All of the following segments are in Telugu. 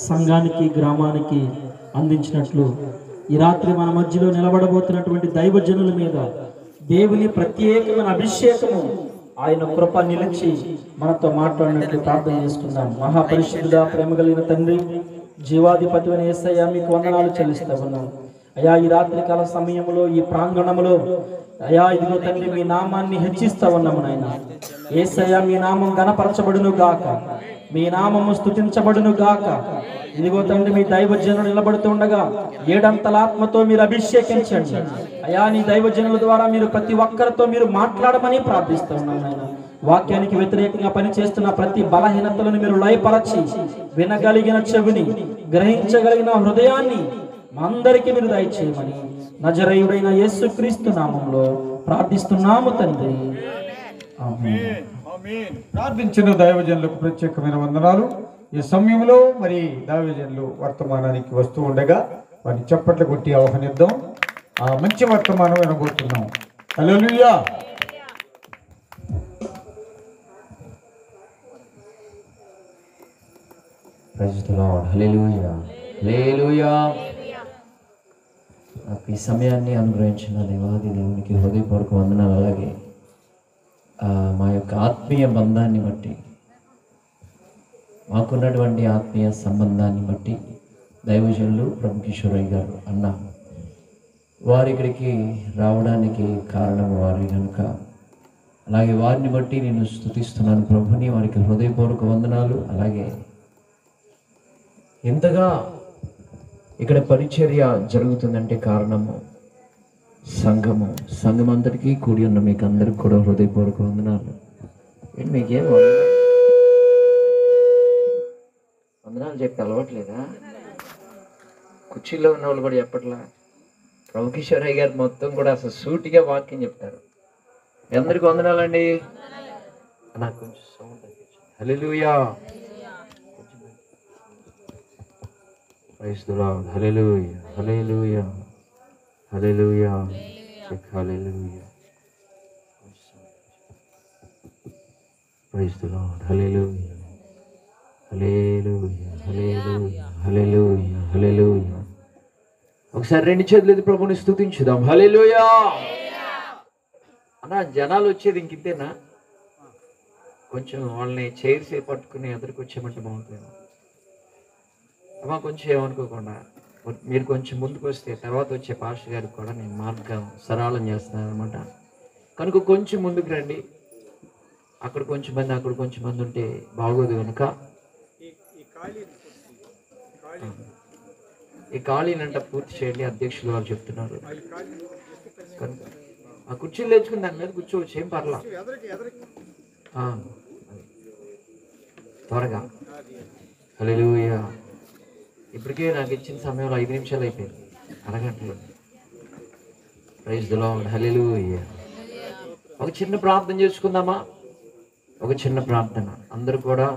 సంఘానికి, గ్రామానికి అందించినట్లు ఈ రాత్రి మన మధ్యలో నిలబడబోతున్నటువంటి దైవజనుల మీద దేవుని ప్రత్యేకమైన అభిషేకము, ఆయన కృప నిలిచి మనతో మాట్లాడినట్లు ప్రార్థన చేసుకుందాం. మహాపరిశుద్ధుడా, ప్రేమ కలిగిన తండ్రి, జీవాధిపతి అయిన యేసయ్యా, మీకు వందనాలు చెల్లిస్తా ఉన్నాం అయ్యా. ఈ రాత్రికాల సమయంలో ఈ ప్రాంగణంలో అయ్యా ఇదిగో తండ్రి, మీ నామాన్ని హెచ్చిస్తా ఉన్నాము నాయన. యేసయ్యా, మీ నామం ఘనపరచబడును గాక, మీ నామము స్తుతించబడును గాక. ఇదిగో తండ్రి, మీ దైవజనులు నిలబడుతుండగా ఏడంతల ఆత్మతో మీరు అభిషేకించండి అయ్యా. నీ దైవజనుల ద్వారా మీరు ప్రతి ఒక్కరితో మీరు మాట్లాడమని ప్రార్థిస్తూ ఉన్నాను నాయన. వాక్యానికి వ్యతిరేకంగా పనిచేస్తున్న ప్రతి బలహీనతలను మీరు లయపరచి, వినగలిగిన చెవిని, గ్రహించగలిగిన హృదయాన్ని అందరికీ మీరు దయచేయమని నజరేయుడైన యేసుక్రీస్తు నామంలో ప్రార్థిస్తున్నాము తండ్రి, ఆమేన్. ప్రార్థించిన దైవజనులకు ప్రత్యేకమైన వందనాలు. ఈ సమయంలో మరి దైవజనులు వర్తమానానికి వస్తూ ఉండగా వారిని చప్పట్లు కొట్టి ఆహ్వానిద్దాం. ఆ మంచి వర్తమానం వినబోతున్నాం. Hallelujah. Praise the Lord. Hallelujah, hallelujah. నాకు ఈ సమయాన్ని అనుగ్రహించిన దేవాది దేవునికి హృదయపూర్వక వందనాలు. అలాగే మా యొక్క ఆత్మీయ బంధాన్ని బట్టి, మాకున్నటువంటి ఆత్మీయ సంబంధాన్ని బట్టి దైవజనులు ప్రభు కిషోరయ్య గారు అన్న వారి ఇక్కడికి రావడానికి కారణం వారి కనుక, అలాగే వారిని బట్టి నేను స్తుతిస్తున్నాను ప్రభుని. వారికి హృదయపూర్వక వందనాలు. అలాగే ఎంతగా ఇక్కడ పరిచర్య జరుగుతుందంటే కారణము సంఘం అంతటికీ కూడి ఉన్న మీకు అందరికి కూడా హృదయపూర్వక వందనాలు. మీకేం వందనాలు చెప్పి అలవట్లేదా? కుర్చీలో ఉన్న వాళ్ళు కూడా చెప్పట్లా? ప్రభు కిషోరయ్య గారు మొత్తం కూడా అసలు సూటిగా వాక్యం చెప్తారు. మీ అందరికి వందనాలండి. నాకు కొంచెం సౌండ్ తగ్గించండి. Hallelujah. Praise the Lord. Hallelujah, hallelujah, hallelujah, hallelujah. Praise the Lord. Hallelujah, hallelujah, hallelujah, hallelujah, hallelujah. ఒకసారి రెండు చేతులు ప్రభుని స్తుతించుదాం. హల్లెలూయా. అన్న జనాలు వచ్చేది ఇంకింతేనా? కొంచెం వాళ్ళని చైర్స్ పట్టుకుని ఎదురుకు వచ్చేయమంటే బాగుంటుంది అమ్మా. కొంచెం ఏమనుకోకుండా మీరు కొంచెం ముందుకు వస్తే తర్వాత వచ్చే పాస్టర్ గారికి కూడా నేను మార్గం సరళం చేస్తున్నాను అనమాట. కనుక కొంచెం ముందుకు రండి. అక్కడ కొంచెం మంది, అక్కడ కొంచెం మంది ఉంటే బాగోదు కనుక ఈ ఖాళీనంట పూర్తి చేయండి. అధ్యక్షులు వారు చెప్తున్నారు కనుక ఆ కుర్చీలు తెచ్చుకుని దాని మీద కూర్చోవచ్చు, ఏం పర్లా. త్వరగా. హల్లెలూయా. ఇప్పటికే నాకు ఇచ్చిన సమయంలో 5 నిమిషాలు అయిపోయింది, అరగంటలో. Praise the Lord. హల్లెలూయా. ఒక చిన్న ప్రార్థన చేసుకుందామా? ఒక చిన్న ప్రార్థన. అందరూ కూడా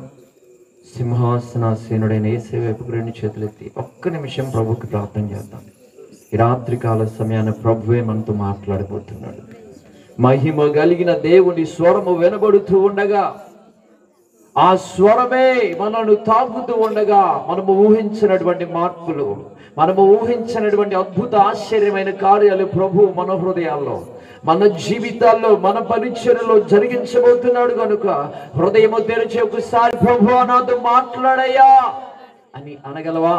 సింహాసనాసీనుడైన యేసు వైపుకు 2 చేతులు ఎత్తి ఒక్క నిమిషం ప్రభుకి ప్రార్థన చేద్దాం. ఈ రాత్రి కాల సమయాన్ని ప్రభువే మనతో మాట్లాడబోతున్నాడు. మహిమ కలిగిన దేవుని స్వరము వినబడుతూ ఉండగా, ఆ స్వరమే మనను తాకుతూ ఉండగా, మనము ఊహించినటువంటి మార్పులు, మనము ఊహించినటువంటి అద్భుత ఆశ్చర్యమైన కార్యాలు ప్రభు మన హృదయాల్లో, మన జీవితాల్లో, మన పరిచర్యలో జరిగించబోతున్నాడు. కనుక హృదయము తెరిచి ఒకసారి ప్రభువా నాతో మాట్లాడయ్యా అని అనగలవా?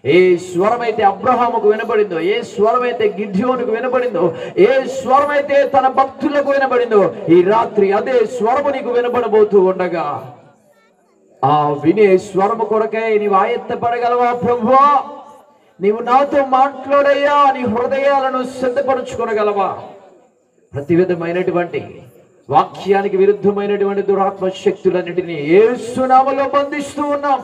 ఏ స్వరమైతే అబ్రహాముకు వినబడిందో, ఏ స్వరమైతే గిద్యోనుకు వినబడిందో, ఏ స్వరమైతే తన భక్తులకు వినబడిందో, ఈ రాత్రి అదే స్వరము నీకు వినబడబోతూ ఉండగా, ఆ వినే స్వరము కొరకై నీవు ఆయత్తపడగలవా? ప్రభువా నీవు నాతో మాట్లాడయ్యా నీ హృదయాలను సిద్ధపరచుకోగలవా? ప్రతి విధమైనటువంటి వాక్యానికి విరుద్ధమైనటువంటి దురాత్మ శక్తులన్నిటినీ యేసు నామములో బంధిస్తూ ఉన్నాం.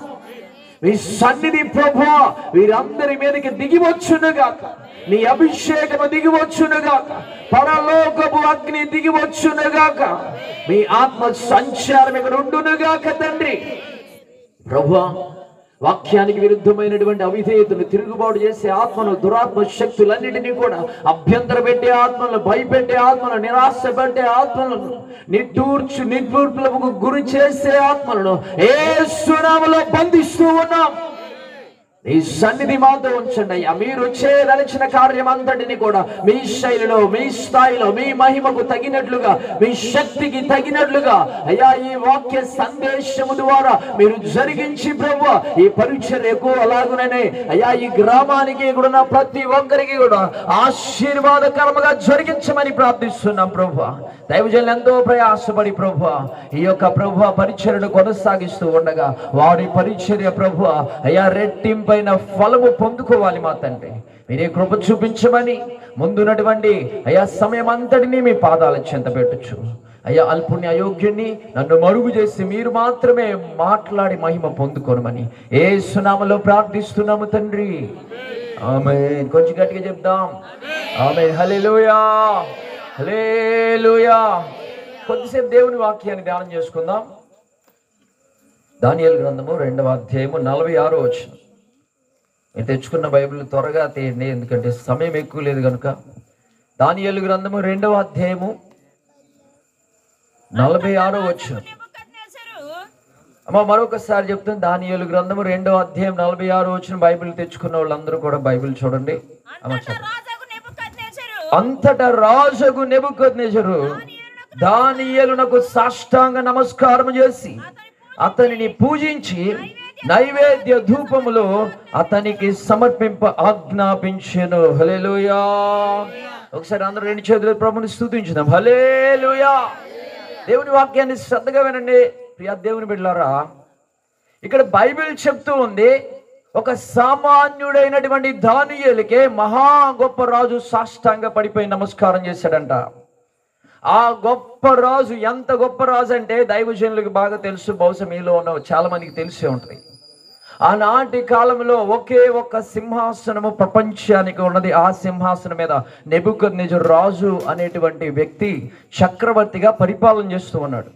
మీ సన్నిధి ప్రభువా వీరందరి మీదకి దిగివచ్చునుగాక, నీ అభిషేకము దిగివచ్చునుగాక, పరలోకపు అగ్ని దిగివచ్చునుగాక, మీ ఆత్మ సంచారం ఇక్కడ ఉండునుగాక తండ్రి. ప్రభువా వాక్యానికి విరుద్ధమైనటువంటి అవిధేయతను, తిరుగుబాటు చేసే ఆత్మను, దురాత్మ శక్తులన్నిటినీ కూడా అభ్యంతర పెట్టే ఆత్మలను, భయపెట్టే ఆత్మలను, నిరాశ పెట్టే ఆత్మలను, నిట్టూర్పులకు గురి చేసే ఆత్మలను యేసు నామములో బంధిస్తూ ఉన్నాం. ఈ సన్నిధి మాతో ఉంచండి అయ్యా. మీరు చేయదలిచిన కార్యం అంతటిని కూడా మీ శైలిలో, మీ స్థాయిలో, మీ మహిమకు తగినట్లుగా, మీ శక్తికి తగినట్లుగా అయ్యా ఈ వాక్య సందేశము ద్వారా మీరు జరిగించి ప్రభువా ఈ పరిచర్యకు, అలాగుననే అయ్యా ఈ గ్రామానికి కూడా ప్రతి ఒక్కరికి కూడా ఆశీర్వాదకరముగా జరిగించమని ప్రార్థిస్తున్నాం ప్రభువా. దైవజనులు ఎంతో ప్రయాసపడి ప్రభువా ఈ యొక్క ప్రభువా పరిచర్యను కొనసాగిస్తూ ఉండగా వారి పరిచర్య ప్రభువా అయ్యా రెట్టింపైన ఫలము పొందుకోవాలి మా తండ్రి. మీరే కృప చూపించమని ముందున్నటువంటి అయ్యా సమయం అంతటినీ మీ పాదాల చెంత పెట్టచ్చు అయ్యా. అల్పుణ్య అయోగ్యుణ్ణి నన్ను మరుగు చేసి మీరు మాత్రమే మాట్లాడి మహిమ పొందుకోనమని యేసు నామములో ప్రార్థిస్తున్నాము తండ్రి. ఆమేన్. కొంచెం గట్టిగా చెప్దాం ఆమేన్. హల్లెలూయా, హల్లెలూయా. కొద్దిసేపు దేవుని వాక్యాన్ని ధ్యానం చేసుకుందాం. దానియేలు గ్రంథము 2వ అధ్యాయము 46వ వచనం. మీరు తెచ్చుకున్న బైబిల్ త్వరగా తీయండి, ఎందుకంటే సమయం ఎక్కువ లేదు కనుక. దానియేలు గ్రంథము 2వ అధ్యాయము 46వ వచనం. అమ్మ మరొకసారి చెప్తాను. దానియేలు గ్రంథము 2వ అధ్యాయం 46వ వచనం. బైబిల్ తెచ్చుకున్న వాళ్ళందరూ కూడా బైబిల్ చూడండి. అంతటా రాజగు నెబుకద్నెజరు దానియేలునకు సాష్టాంగ నమస్కారం చేసి అతనిని పూజించి నైవేద్య ధూపములో అతనికి సమర్పింప ఆజ్ఞాపించెను. హల్లెలూయా. ఒకసారి అందరూ 2 చేతులు ప్రభుని స్తుతించుదాం. హల్లెలూయా. దేవుని వాక్యాన్ని శ్రద్ధగా వినండి ప్రియ దేవుని బిడ్డలారా. ఇక్కడ బైబిల్ చెప్తూ ఉంది, ఒక సామాన్యుడైనటువంటి దానియేలుకే మహా గొప్ప రాజు సాష్టాంగ పడిపోయి నమస్కారం చేశాడంట. ఆ గొప్ప రాజు ఎంత గొప్ప రాజు అంటే దైవజనులకు బాగా తెలుసు, బహుశా మీలో ఉన్న చాలా మందికి తెలిసే ఉంటుంది. ఆనాటి కాలంలో ఒకే ఒక్క సింహాసనము ప్రపంచానికి ఉన్నది. ఆ సింహాసనం మీద నెబుకద్నెజరు రాజు అనేటువంటి వ్యక్తి చక్రవర్తిగా పరిపాలన చేస్తూ ఉన్నాడు.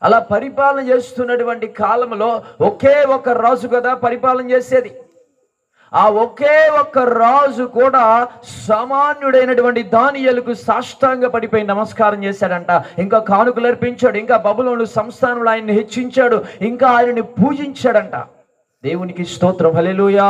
అలా పరిపాలన చేస్తున్నటువంటి కాలంలో ఒకే ఒక్క రాజు కదా పరిపాలన చేసేది. ఆ ఒకే ఒక్క రాజు కూడా సామాన్యుడైనటువంటి దానియేలుకు సాష్టాంగ పడిపోయి నమస్కారం చేశాడంట. ఇంకా కానుకలు అర్పించాడు, ఇంకా బబులోను సంస్థానంలో ఆయన్ని హెచ్చించాడు, ఇంకా ఆయనని పూజించాడంట. దేవునికి స్తోత్రం. హల్లెలూయా.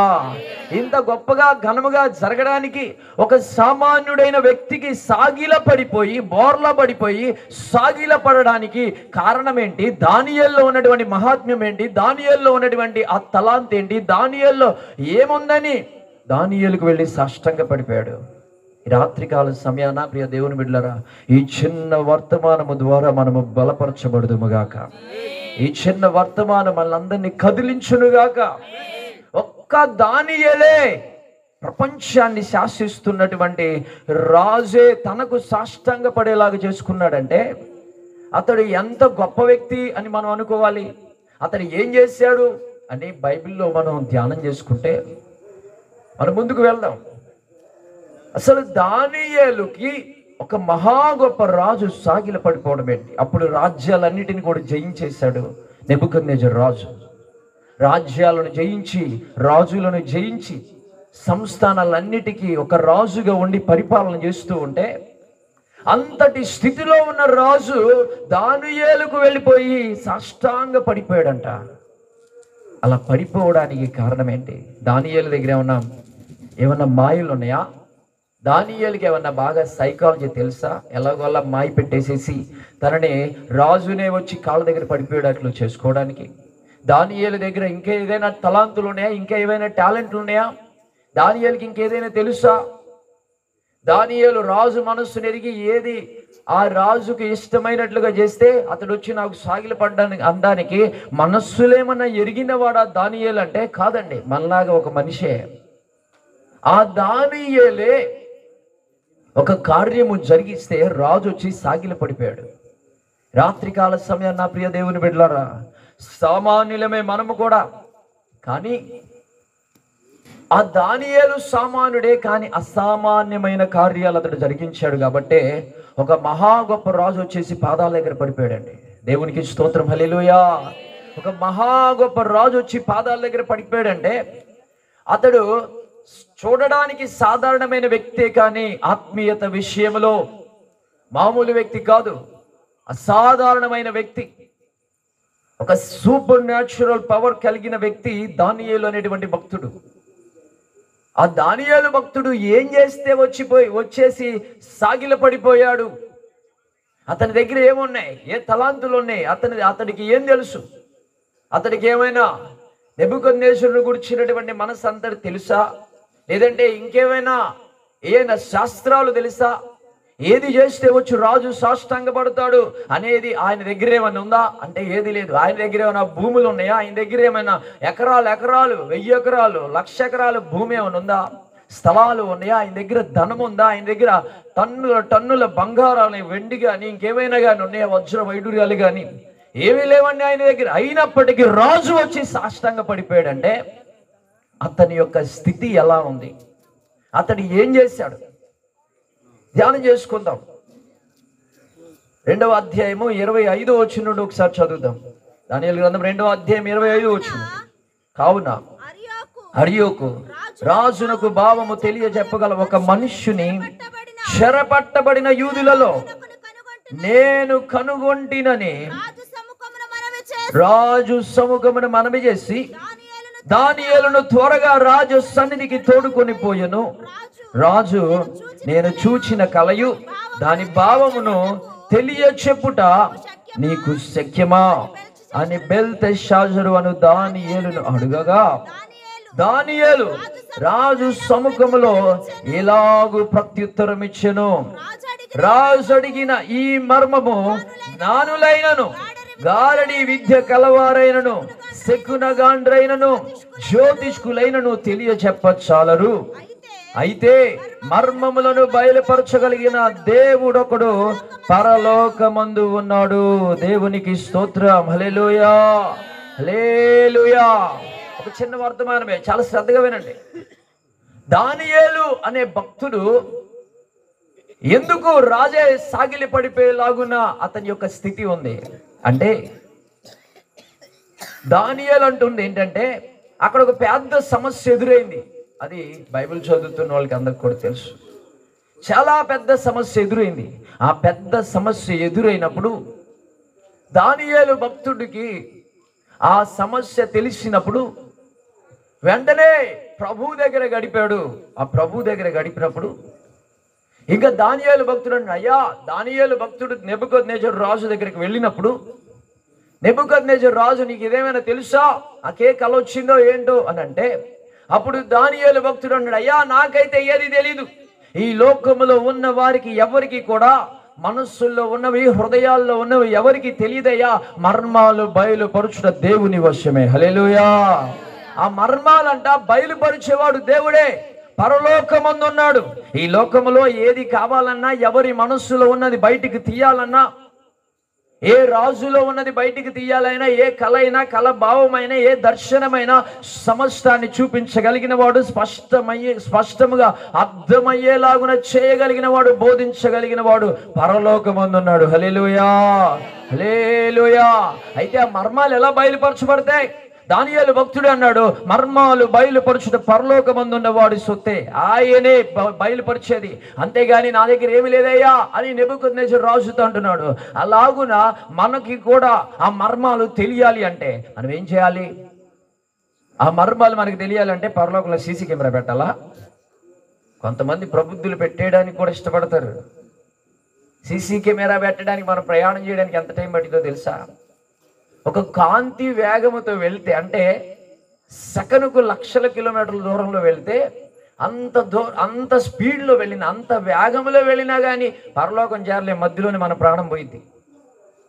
ఇంత గొప్పగా ఘనముగా జరగడానికి ఒక సామాన్యుడైన వ్యక్తికి సాగిల పడిపోయి, బోర్ల పడిపోయి సాగిల పడడానికి కారణం ఏంటి? దానియేలులో ఉన్నటువంటి మహాత్మ్యం ఏంటి? దానియేలులో ఉన్నటువంటి ఆ తలాంత్ ఏంటి? దానియేలులో ఏముందని దానియేలుకు వెళ్ళి సాష్టాంగ పడిపోయాడు. ఈ రాత్రికాల సమయాన ప్రియ దేవుని బిడ్డలారా, ఈ చిన్న వర్తమానము ద్వారా మనము బలపరచబడుదుముగాక. ఈ చిన్న వర్తమానం మనందరినీ కదిలించునుగాక. ఒక్క దానియేలే ప్రపంచాన్ని శాసిస్తున్నటువంటి రాజే తనకు సాష్టాంగ పడేలాగా చేసుకున్నాడంటే అతడు ఎంత గొప్ప వ్యక్తి అని మనం అనుకోవాలి. అతడు ఏం చేశాడు అని బైబిల్లో మనం ధ్యానం చేసుకుంటే మనం ముందుకు వెళ్దాం. అసలు దానియేలుకి ఒక మహా గొప్ప రాజు సాగిల పడిపోవడం ఏంటి? అప్పుడు రాజ్యాలన్నిటిని కూడా జయించేశాడు నెబుకద్నెజరు రాజు. రాజ్యాలను జయించి, రాజులను జయించి, సంస్థానాలన్నిటికీ ఒక రాజుగా ఉండి పరిపాలన చేస్తూ ఉంటే అంతటి స్థితిలో ఉన్న రాజు దానియేలుకు వెళ్ళిపోయి సాష్టాంగ పడిపోయాడంట. అలా పడిపోవడానికి కారణం ఏంటి? దానియేలు దగ్గర ఏమన్నా మాయలు ఉన్నాయా? దానియేలుకి ఏమన్నా బాగా సైకాలజీ తెలుసా? ఎలాగోలా మాయ పెట్టేసేసి తనని రాజునే వచ్చి కాళ్ళ దగ్గర పడిపోయేటట్లు చేసుకోవడానికి. దానియేలు దగ్గర ఇంకా ఏదైనా తలాంతులు ఉన్నాయా? ఇంకా ఏవైనా టాలెంట్లు ఉన్నాయా? దానియేలుకి ఇంకేదైనా తెలుసా? దానియేలు రాజు మనస్సును ఎరిగి ఏది ఆ రాజుకు ఇష్టమైనట్లుగా చేస్తే అతడు వచ్చి నాకు సాగిల పడ్డానికి అనడానికి మనస్సులేమన్నా ఎరిగిన వాడా దానియేలు అంటే? కాదండి, మనలాగా ఒక మనిషే. ఆ దానియేలే ఒక కార్యము జరిగిస్తే రాజు వచ్చి సాగిల పడిపోయాడు. రాత్రికాల సమయం నా ప్రియ దేవుని బిడ్డలారా, సామాన్యులమే మనము కూడా, కానీ ఆ దానియేలు సామాన్యుడే, కానీ అసామాన్యమైన కార్యాలు అతడు జరిగించాడు. కాబట్టి ఒక మహా గొప్ప రాజు వచ్చేసి పాదాల దగ్గర పడిపోయాడండి. దేవునికి స్తోత్రం. హల్లెలూయా. ఒక మహా గొప్ప రాజు వచ్చి పాదాల దగ్గర పడిపోయాడంటే అతడు చూడడానికి సాధారణమైన వ్యక్తే, కానీ ఆత్మీయత విషయంలో మామూలు వ్యక్తి కాదు, అసాధారణమైన వ్యక్తి. ఒక సూపర్ న్యాచురల్ పవర్ కలిగిన వ్యక్తి దానియేలు అనేటువంటి భక్తుడు. ఆ దానియేలు భక్తుడు ఏం చేస్తే వచ్చేసి సాగిల పడిపోయాడు? అతని దగ్గర ఏమున్నాయి? ఏ తలాంతులు ఉన్నాయి? అతడికి ఏం తెలుసు? అతడికి ఏమైనా నెబుకద్నెజరుని గురించినటువంటి మనసు అంతటి తెలుసా? లేదంటే ఇంకేమైనా ఏమైనా శాస్త్రాలు తెలుసా? ఏది చేస్తే వచ్చి రాజు సాష్టాంగపడతాడు అనేది ఆయన దగ్గర ఏమైనా ఉందా అంటే ఏది లేదు. ఆయన దగ్గర ఏమైనా భూములు ఉన్నాయా? ఆయన దగ్గర ఏమైనా ఎకరాలు 1000 ఎకరాలు 1,00,000 ఎకరాలు భూమి ఏమైనా ఉందా? స్థలాలు ఉన్నాయా? ఆయన దగ్గర ధనం ఉందా? ఆయన దగ్గర టన్నుల బంగారాలు, వెండి కానీ ఇంకేమైనా కానీ ఉన్నాయా? వజ్ర వైడూర్యాలు కానీ ఏమీ లేవండి ఆయన దగ్గర. అయినప్పటికీ రాజు వచ్చి సాష్టాంగ పడిపోయాడంటే అతని యొక్క స్థితి ఎలా ఉంది? అతడు ఏం చేశాడు? ధ్యానం చేసుకుందాం. 2వ అధ్యాయము 25వ వచనం నుండి ఒకసారి చదువుదాం. దానియేలు గ్రంథం 2వ అధ్యాయం 25వ వచనం. కావున అర్యోకు రాజునకు భావము తెలియజెప్పగల ఒక మనుష్యుని చెరపట్టబడిన యూదులలో నేను కనుగొంటినని రాజు సముఖమున మనవి చేసి దానియేలును త్వరగా రాజు సన్నిధికి తోడుకొని పోయెను. రాజు నేను చూచిన కలయు దాని భావమును తెలియచెప్పుట నీకు శక్యమా అని బెల్తెషాజరు అను దానియేలును అడుగగా దానియేలు రాజు సముఖములో ఇలాగు ప్రత్యుత్తరం ఇచ్చెను. రాజు అడిగిన ఈ మర్మము జ్ఞానులైనను గారడి విద్య కలవారైనను శకునగాండ్రైనను జ్యోతిష్కులైనను తెలియచెప్పచాలరు. అయితే మర్మములను బయలుపరచగలిగిన దేవుడొకడు పరలోకమందు ఉన్నాడు. దేవునికి స్తోత్రం. హల్లెలూయా, హల్లెలూయా. ఒక చిన్న వర్తమానమే, చాలా శ్రద్ధగా వినండి. దానియేలు అనే భక్తుడు ఎందుకు రాజే సాగిలి పడిపోయేలాగున అతని యొక్క స్థితి ఉంది అంటే, దానియేలు అంటుంది ఏంటంటే అక్కడ ఒక పెద్ద సమస్య ఎదురైంది. అది బైబిల్ చదువుతున్న వాళ్ళకి అందరికి కూడా తెలుసు. చాలా పెద్ద సమస్య ఎదురైంది. ఆ పెద్ద సమస్య ఎదురైనప్పుడు దానియేలు భక్తుడికి ఆ సమస్య తెలిసినప్పుడు వెంటనే ప్రభు దగ్గర గడిపాడు. ఆ ప్రభు దగ్గర గడిపినప్పుడు ఇంకా దానియేలు భక్తుడు అయ్యా, దానియేలు భక్తుడు నెబుకద్నెజరు రాజు దగ్గరికి వెళ్ళినప్పుడు నెబుకద్నెజరు రాజు నీకు ఇదేమైనా తెలుసా? నాకే కల వచ్చిందో ఏంటో అని అంటే అప్పుడు దానియేలు భక్తుడు అన్నాడు, అయ్యా నాకైతే ఏది తెలీదు. ఈ లోకములో ఉన్న వారికి ఎవరికి కూడా మనస్సుల్లో ఉన్నవి హృదయాల్లో ఉన్నవి ఎవరికి తెలియదయ్యా. మర్మాలు బయలుపరచుట దేవుని వశమే. హల్లెలూయా. ఆ మర్మాలంట బయలుపరిచేవాడు దేవుడే. పరలోకమందున్నాడు. ఈ లోకములో ఏది కావాలన్నా ఎవరి మనస్సులో ఉన్నది బయటికి తీయాలన్నా, ఏ రాజులో ఉన్నది బయటికి తీయాలైనా, ఏ కళ అయినా, కళ భావమైనా, ఏ దర్శనమైనా సమస్తాన్ని చూపించగలిగిన వాడు, స్పష్టముగా అర్థమయ్యేలాగున చేయగలిగిన వాడు, బోధించగలిగిన వాడు పరలోకమందున్నాడు. హల్లెలూయా, హల్లెలూయా. అయితే ఆ మర్మాలు ఎలా బయలుపరచబడతాయి? దానియేలు భక్తుడు అన్నాడు, మర్మాలు బయలుపరచుట పరలోకమందున్న వాడి సొత్తే, ఆయనే బయలుపరిచేది. అంతేగాని నా దగ్గర ఏమి లేదయ్యా అని నెబుకద్నెజరు రాజుతో అంటున్నాడు. అలాగున మనకి కూడా ఆ మర్మాలు తెలియాలి అంటే మనం ఏం చేయాలి? ఆ మర్మాలు మనకి తెలియాలంటే పరలోకంలో సీసీ కెమెరా పెట్టాలా? కొంతమంది ప్రబుద్ధులు పెట్టేయడానికి కూడా ఇష్టపడతారు. సీసీ కెమెరా పెట్టడానికి మనం ప్రయాణం చేయడానికి ఎంత టైం పట్టిందో తెలుసా? ఒక కాంతి వేగముతో వెళ్తే, అంటే సెకనుకు 1,00,000 కిలోమీటర్ల దూరంలో వెళ్తే అంత స్పీడ్లో వెళ్ళిన, అంత వేగంలో వెళ్ళినా కానీ పరలోకం చేరలే. మధ్యలోనే మన ప్రాణం పోయింది.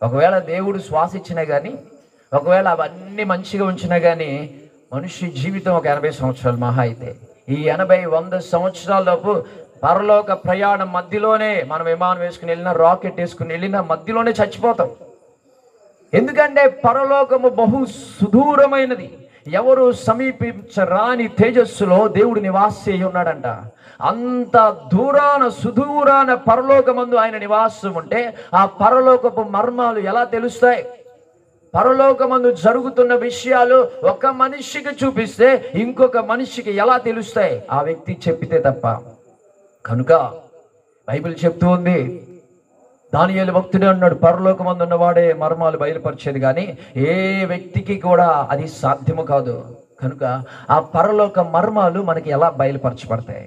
ఒకవేళ దేవుడు శ్వాస ఇచ్చినా కానీ, ఒకవేళ అవన్నీ మంచిగా ఉంచినా కానీ మనిషి జీవితం ఒక 80 సంవత్సరాలు మహా అయితే. ఈ 80-100 సంవత్సరాలలోపు పరలోక ప్రయాణం మధ్యలోనే మనం విమానం వేసుకుని వెళ్ళినా, రాకెట్ వేసుకుని వెళ్ళినా మధ్యలోనే చచ్చిపోతాం. ఎందుకంటే పరలోకము బహు సుదూరమైనది. ఎవరు సమీపించరాని తేజస్సులో దేవుడు నివాసి ఉన్నాడంట. అంత సుదూరాన పరలోకమందు ఆయన నివాసం ఉంటే ఆ పరలోకపు మర్మాలు ఎలా తెలుస్తాయి? పరలోకమందు జరుగుతున్న విషయాలు ఒక మనిషికి చూపిస్తే ఇంకొక మనిషికి ఎలా తెలుస్తాయి? ఆ వ్యక్తి చెప్పితే తప్ప. కనుక బైబిల్ చెప్తూ ఉంది, దానియేలు భక్తుడే అన్నాడు, పరలోకమందు ఉన్నవాడే మర్మాలు బయలుపరిచేది, కానీ ఏ వ్యక్తికి కూడా అది సాధ్యము కాదు. కనుక ఆ పరలోక మర్మాలు మనకి ఎలా బయలుపరచబడతాయి?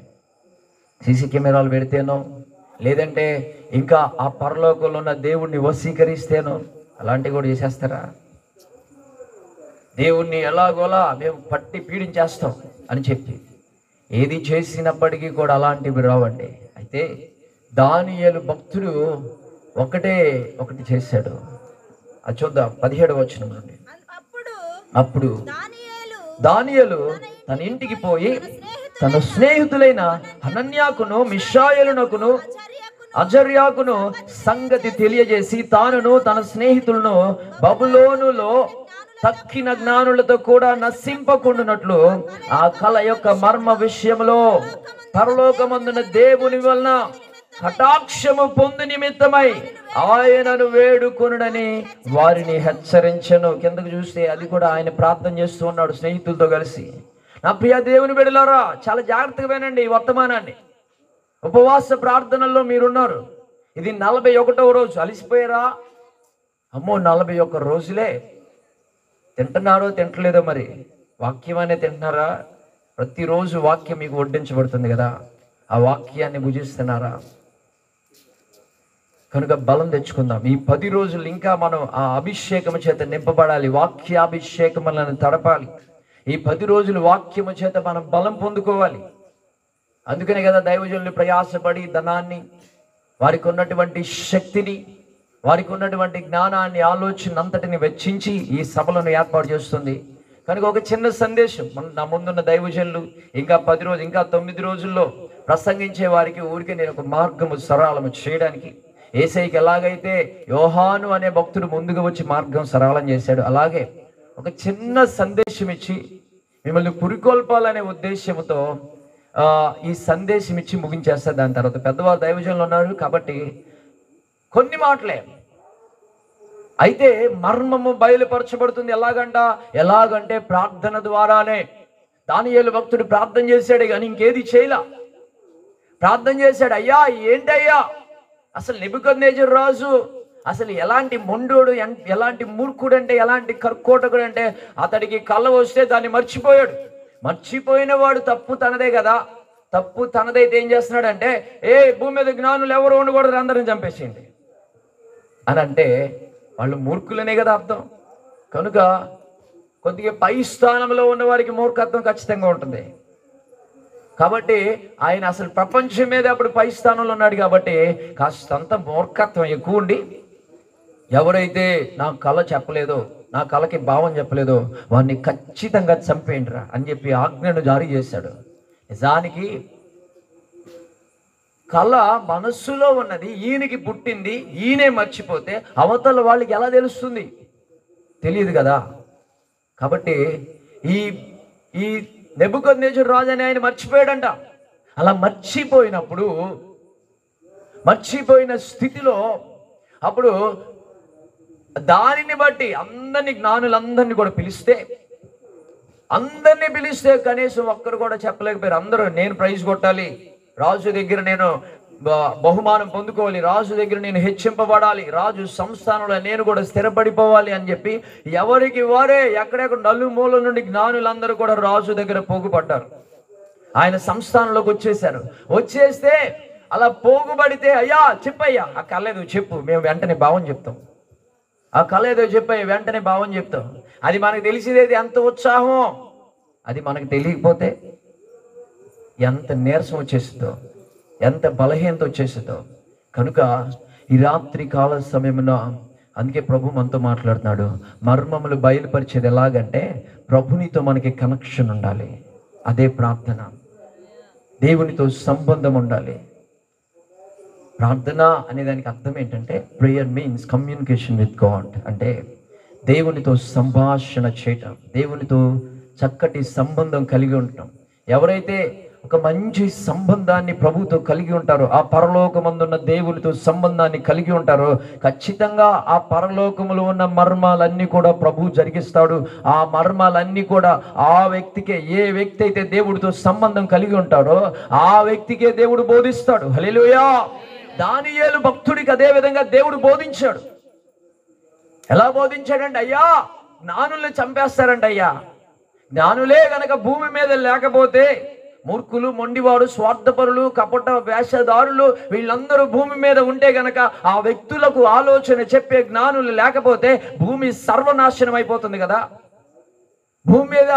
సీసీ కెమెరాలు పెడితేనో, లేదంటే ఇంకా ఆ పరలోకంలో ఉన్న దేవుణ్ణి వశీకరిస్తేనో అలాంటివి కూడా చేసేస్తారా? దేవుణ్ణి ఎలాగోలా మేము పట్టి పీడించేస్తాం అని చెప్పి ఏది చేసినప్పటికీ కూడా అలాంటివి రావండి. అయితే దానియేలు భక్తుడు ఒకటి చేశాడు. అది చూద్దాం 17వ వచనం నుండి. అప్పుడు దానియేలు తన ఇంటికి పోయి తన స్నేహితులైన హనన్యాకును మిషాయేలునకును అజర్యాకును సంగతి తెలియజేసి తానును తన స్నేహితులను బబులోనులో తక్కిన జ్ఞానులతో కూడా నశింపకుండునట్లు ఆ కళ యొక్క మర్మ విషయంలో పరలోకమందున దేవుని వలన కటాక్షము పొందు నిమిత్తమై ఆయనను వేడుకొనుడని వారిని హెచ్చరించెను. కిందకు చూస్తే అది కూడా ఆయన ప్రార్థన చేస్తూ ఉన్నాడు స్నేహితులతో కలిసి. నా ప్రియ దేవుని బిడ్డలారా, చాలా జాగ్రత్తగా వినండి ఈ వర్తమానాన్ని. ఉపవాస ప్రార్థనల్లో మీరున్నారు. ఇది 41వ రోజు. అలిసిపోయారా? అమ్మో 41 రోజులే. తింటున్నారో తింటలేదో మరి? వాక్యం అనే తింటున్నారా? ప్రతిరోజు వాక్యం మీకు వడ్డించబడుతుంది కదా, ఆ వాక్యాన్ని భుజిస్తున్నారా? కనుక బలం తెచ్చుకుందాం. ఈ 10 రోజులు ఇంకా మనం ఆ అభిషేకము చేత నింపబడాలి. వాక్యాభిషేకములను తడపాలి. ఈ 10 రోజులు వాక్యము చేత మనం బలం పొందుకోవాలి. అందుకనే కదా దైవజనులు ప్రయాసపడి ధనాన్ని, వారికి ఉన్నటువంటి శక్తిని, వారికి ఉన్నటువంటి జ్ఞానాన్ని, ఆలోచన అంతటిని వెచ్చించి ఈ సభలను ఏర్పాటు చేస్తుంది. కనుక ఒక చిన్న సందేశం నా ముందున్న దైవజనులు ఇంకా 10 రోజులు, ఇంకా 9 రోజుల్లో ప్రసంగించే వారికి ఊరికే నేను ఒక మార్గము సరళము చేయడానికి, యేసయ్యకి ఎలాగైతే యోహాను అనే భక్తుడు ముందుగా వచ్చి మార్గం సరళం చేశాడు, అలాగే ఒక చిన్న సందేశం ఇచ్చి మిమ్మల్ని పురికొల్పాలనే ఉద్దేశంతో ఈ సందేశం ఇచ్చి ముగించేస్తారు. దాని తర్వాత పెద్దవారు దైవజనులు ఉన్నారు కాబట్టి కొన్ని మాటలే. అయితే మర్మము బయలుపరచబడుతుంది. ఎలాగంటే ప్రార్థన ద్వారానే. దానియేలు భక్తుడు ప్రార్థన చేశాడే కానీ ఇంకేది చేయలా. ప్రార్థన చేశాడు, అయ్యా ఏంటయ్యా అసలు నెబుకద్నెజరు రాజు అసలు ఎలాంటి మొండోడు, ఎలాంటి మూర్ఖుడు అంటే, ఎలాంటి కర్కోటకుడు అంటే, అతడికి కళ్ళ వస్తే దాన్ని మర్చిపోయాడు. మర్చిపోయిన వాడు తప్పు తనదే కదా. తప్పు తనదైతే ఏం చేస్తున్నాడంటే, భూమి మీద జ్ఞానులు ఎవరు ఉండకూడదు, అందరిని చంపేసేయండి అని అంటే వాళ్ళు మూర్ఖులనే కదా అర్థం. కనుక కొద్దిగా పై స్థానంలో ఉన్న వారికి మూర్ఖత్వం ఖచ్చితంగా ఉంటుంది. కాబట్టి ఆయన అసలు ప్రపంచం మీద అప్పుడు పై స్థానంలో ఉన్నాడు కాబట్టి కాస్తంత మూర్ఖత్వం ఎక్కువ ఉండి, ఎవరైతే నా కళ చెప్పలేదో, నా కళకి భావం చెప్పలేదో వాడిని ఖచ్చితంగా చంపేయండిరా అని చెప్పి ఆజ్ఞను జారీ చేశాడు. నిజానికి కళ మనస్సులో ఉన్నది ఈయనకి పుట్టింది, ఈయనే మర్చిపోతే అవతల వాళ్ళకి ఎలా తెలుస్తుంది? తెలియదు కదా. కాబట్టి ఈ నెబుకద్నెజరు రాజు అని ఆయన మర్చిపోయాడంట. అలా మర్చిపోయిన స్థితిలో అప్పుడు దానిని బట్టి జ్ఞానులందరినీ కూడా పిలిస్తే కనీసం ఒక్కరు కూడా చెప్పలేకపోయారు. అందరూ నేను ప్రైజ్ కొట్టాలి, రాజు దగ్గర నేను బహుమానం పొందుకోవాలి, రాజు దగ్గర నేను హెచ్చింపబడాలి, రాజు సంస్థానంలో నేను కూడా స్థిరపడిపోవాలి అని చెప్పి ఎవరికి వారే ఎక్కడెక్కడ నలుమూల నుండి జ్ఞానులందరూ కూడా రాజు దగ్గర పోగుపడ్డారు. ఆయన సంస్థానంలోకి వచ్చేస్తే అలా పోగుబడితే, అయ్యా చెప్పయ్యా ఆ కళ ఏదో చెప్పు, మేము వెంటనే భావం చెప్తాం. ఆ కళ ఏదో చెప్పయ్యా వెంటనే భావం చెప్తాం. అది మనకు తెలిసేది ఎంత ఉత్సాహం, అది మనకు తెలియకపోతే ఎంత నీరసం వచ్చేస్తుందో, ఎంత బలహీనత వచ్చేస్తుందో. కనుక ఈ రాత్రి కాల సమయమున అందుకే ప్రభు మనతో మాట్లాడుతున్నాడు. మర్మములు బయలుపరిచేది ఎలాగంటే ప్రభునితో మనకి కనెక్షన్ ఉండాలి. అదే ప్రార్థన. దేవునితో సంబంధం ఉండాలి. ప్రార్థన అనే దానికి అర్థం ఏంటంటే prayer means communication with God. అంటే దేవునితో సంభాషణ చేయటం, దేవునితో చక్కటి సంబంధం కలిగి ఉండటం. ఎవరైతే ఒక మంచి సంబంధాన్ని ప్రభుతో కలిగి ఉంటారో, ఆ పరలోకమందున్న దేవునితో సంబంధాన్ని కలిగి ఉంటారో, ఖచ్చితంగా ఆ పరలోకములో ఉన్న మర్మాలన్నీ కూడా ప్రభు జరిగిస్తాడు. ఆ మర్మాలన్నీ కూడా ఆ వ్యక్తికే, ఏ వ్యక్తి అయితే దేవుడితో సంబంధం కలిగి ఉంటాడో ఆ వ్యక్తికే దేవుడు బోధిస్తాడు. హల్లెలూయా. దానియేలు భక్తుడికి అదే విధంగా దేవుడు బోధించాడు. ఎలా బోధించాడంటే, అయ్యా జ్ఞానుల్ని చంపేస్తారంట, అయ్యా జ్ఞానులే గనక భూమి మీద లేకపోతే, మూర్ఖులు, మొండివాడు, స్వార్థపరులు, కపట వేషధారులు వీళ్ళందరూ భూమి మీద ఉంటే గనక, ఆ వ్యక్తులకు ఆలోచన చెప్పే జ్ఞానులు లేకపోతే భూమి సర్వనాశనం అయిపోతుంది కదా. భూమి మీద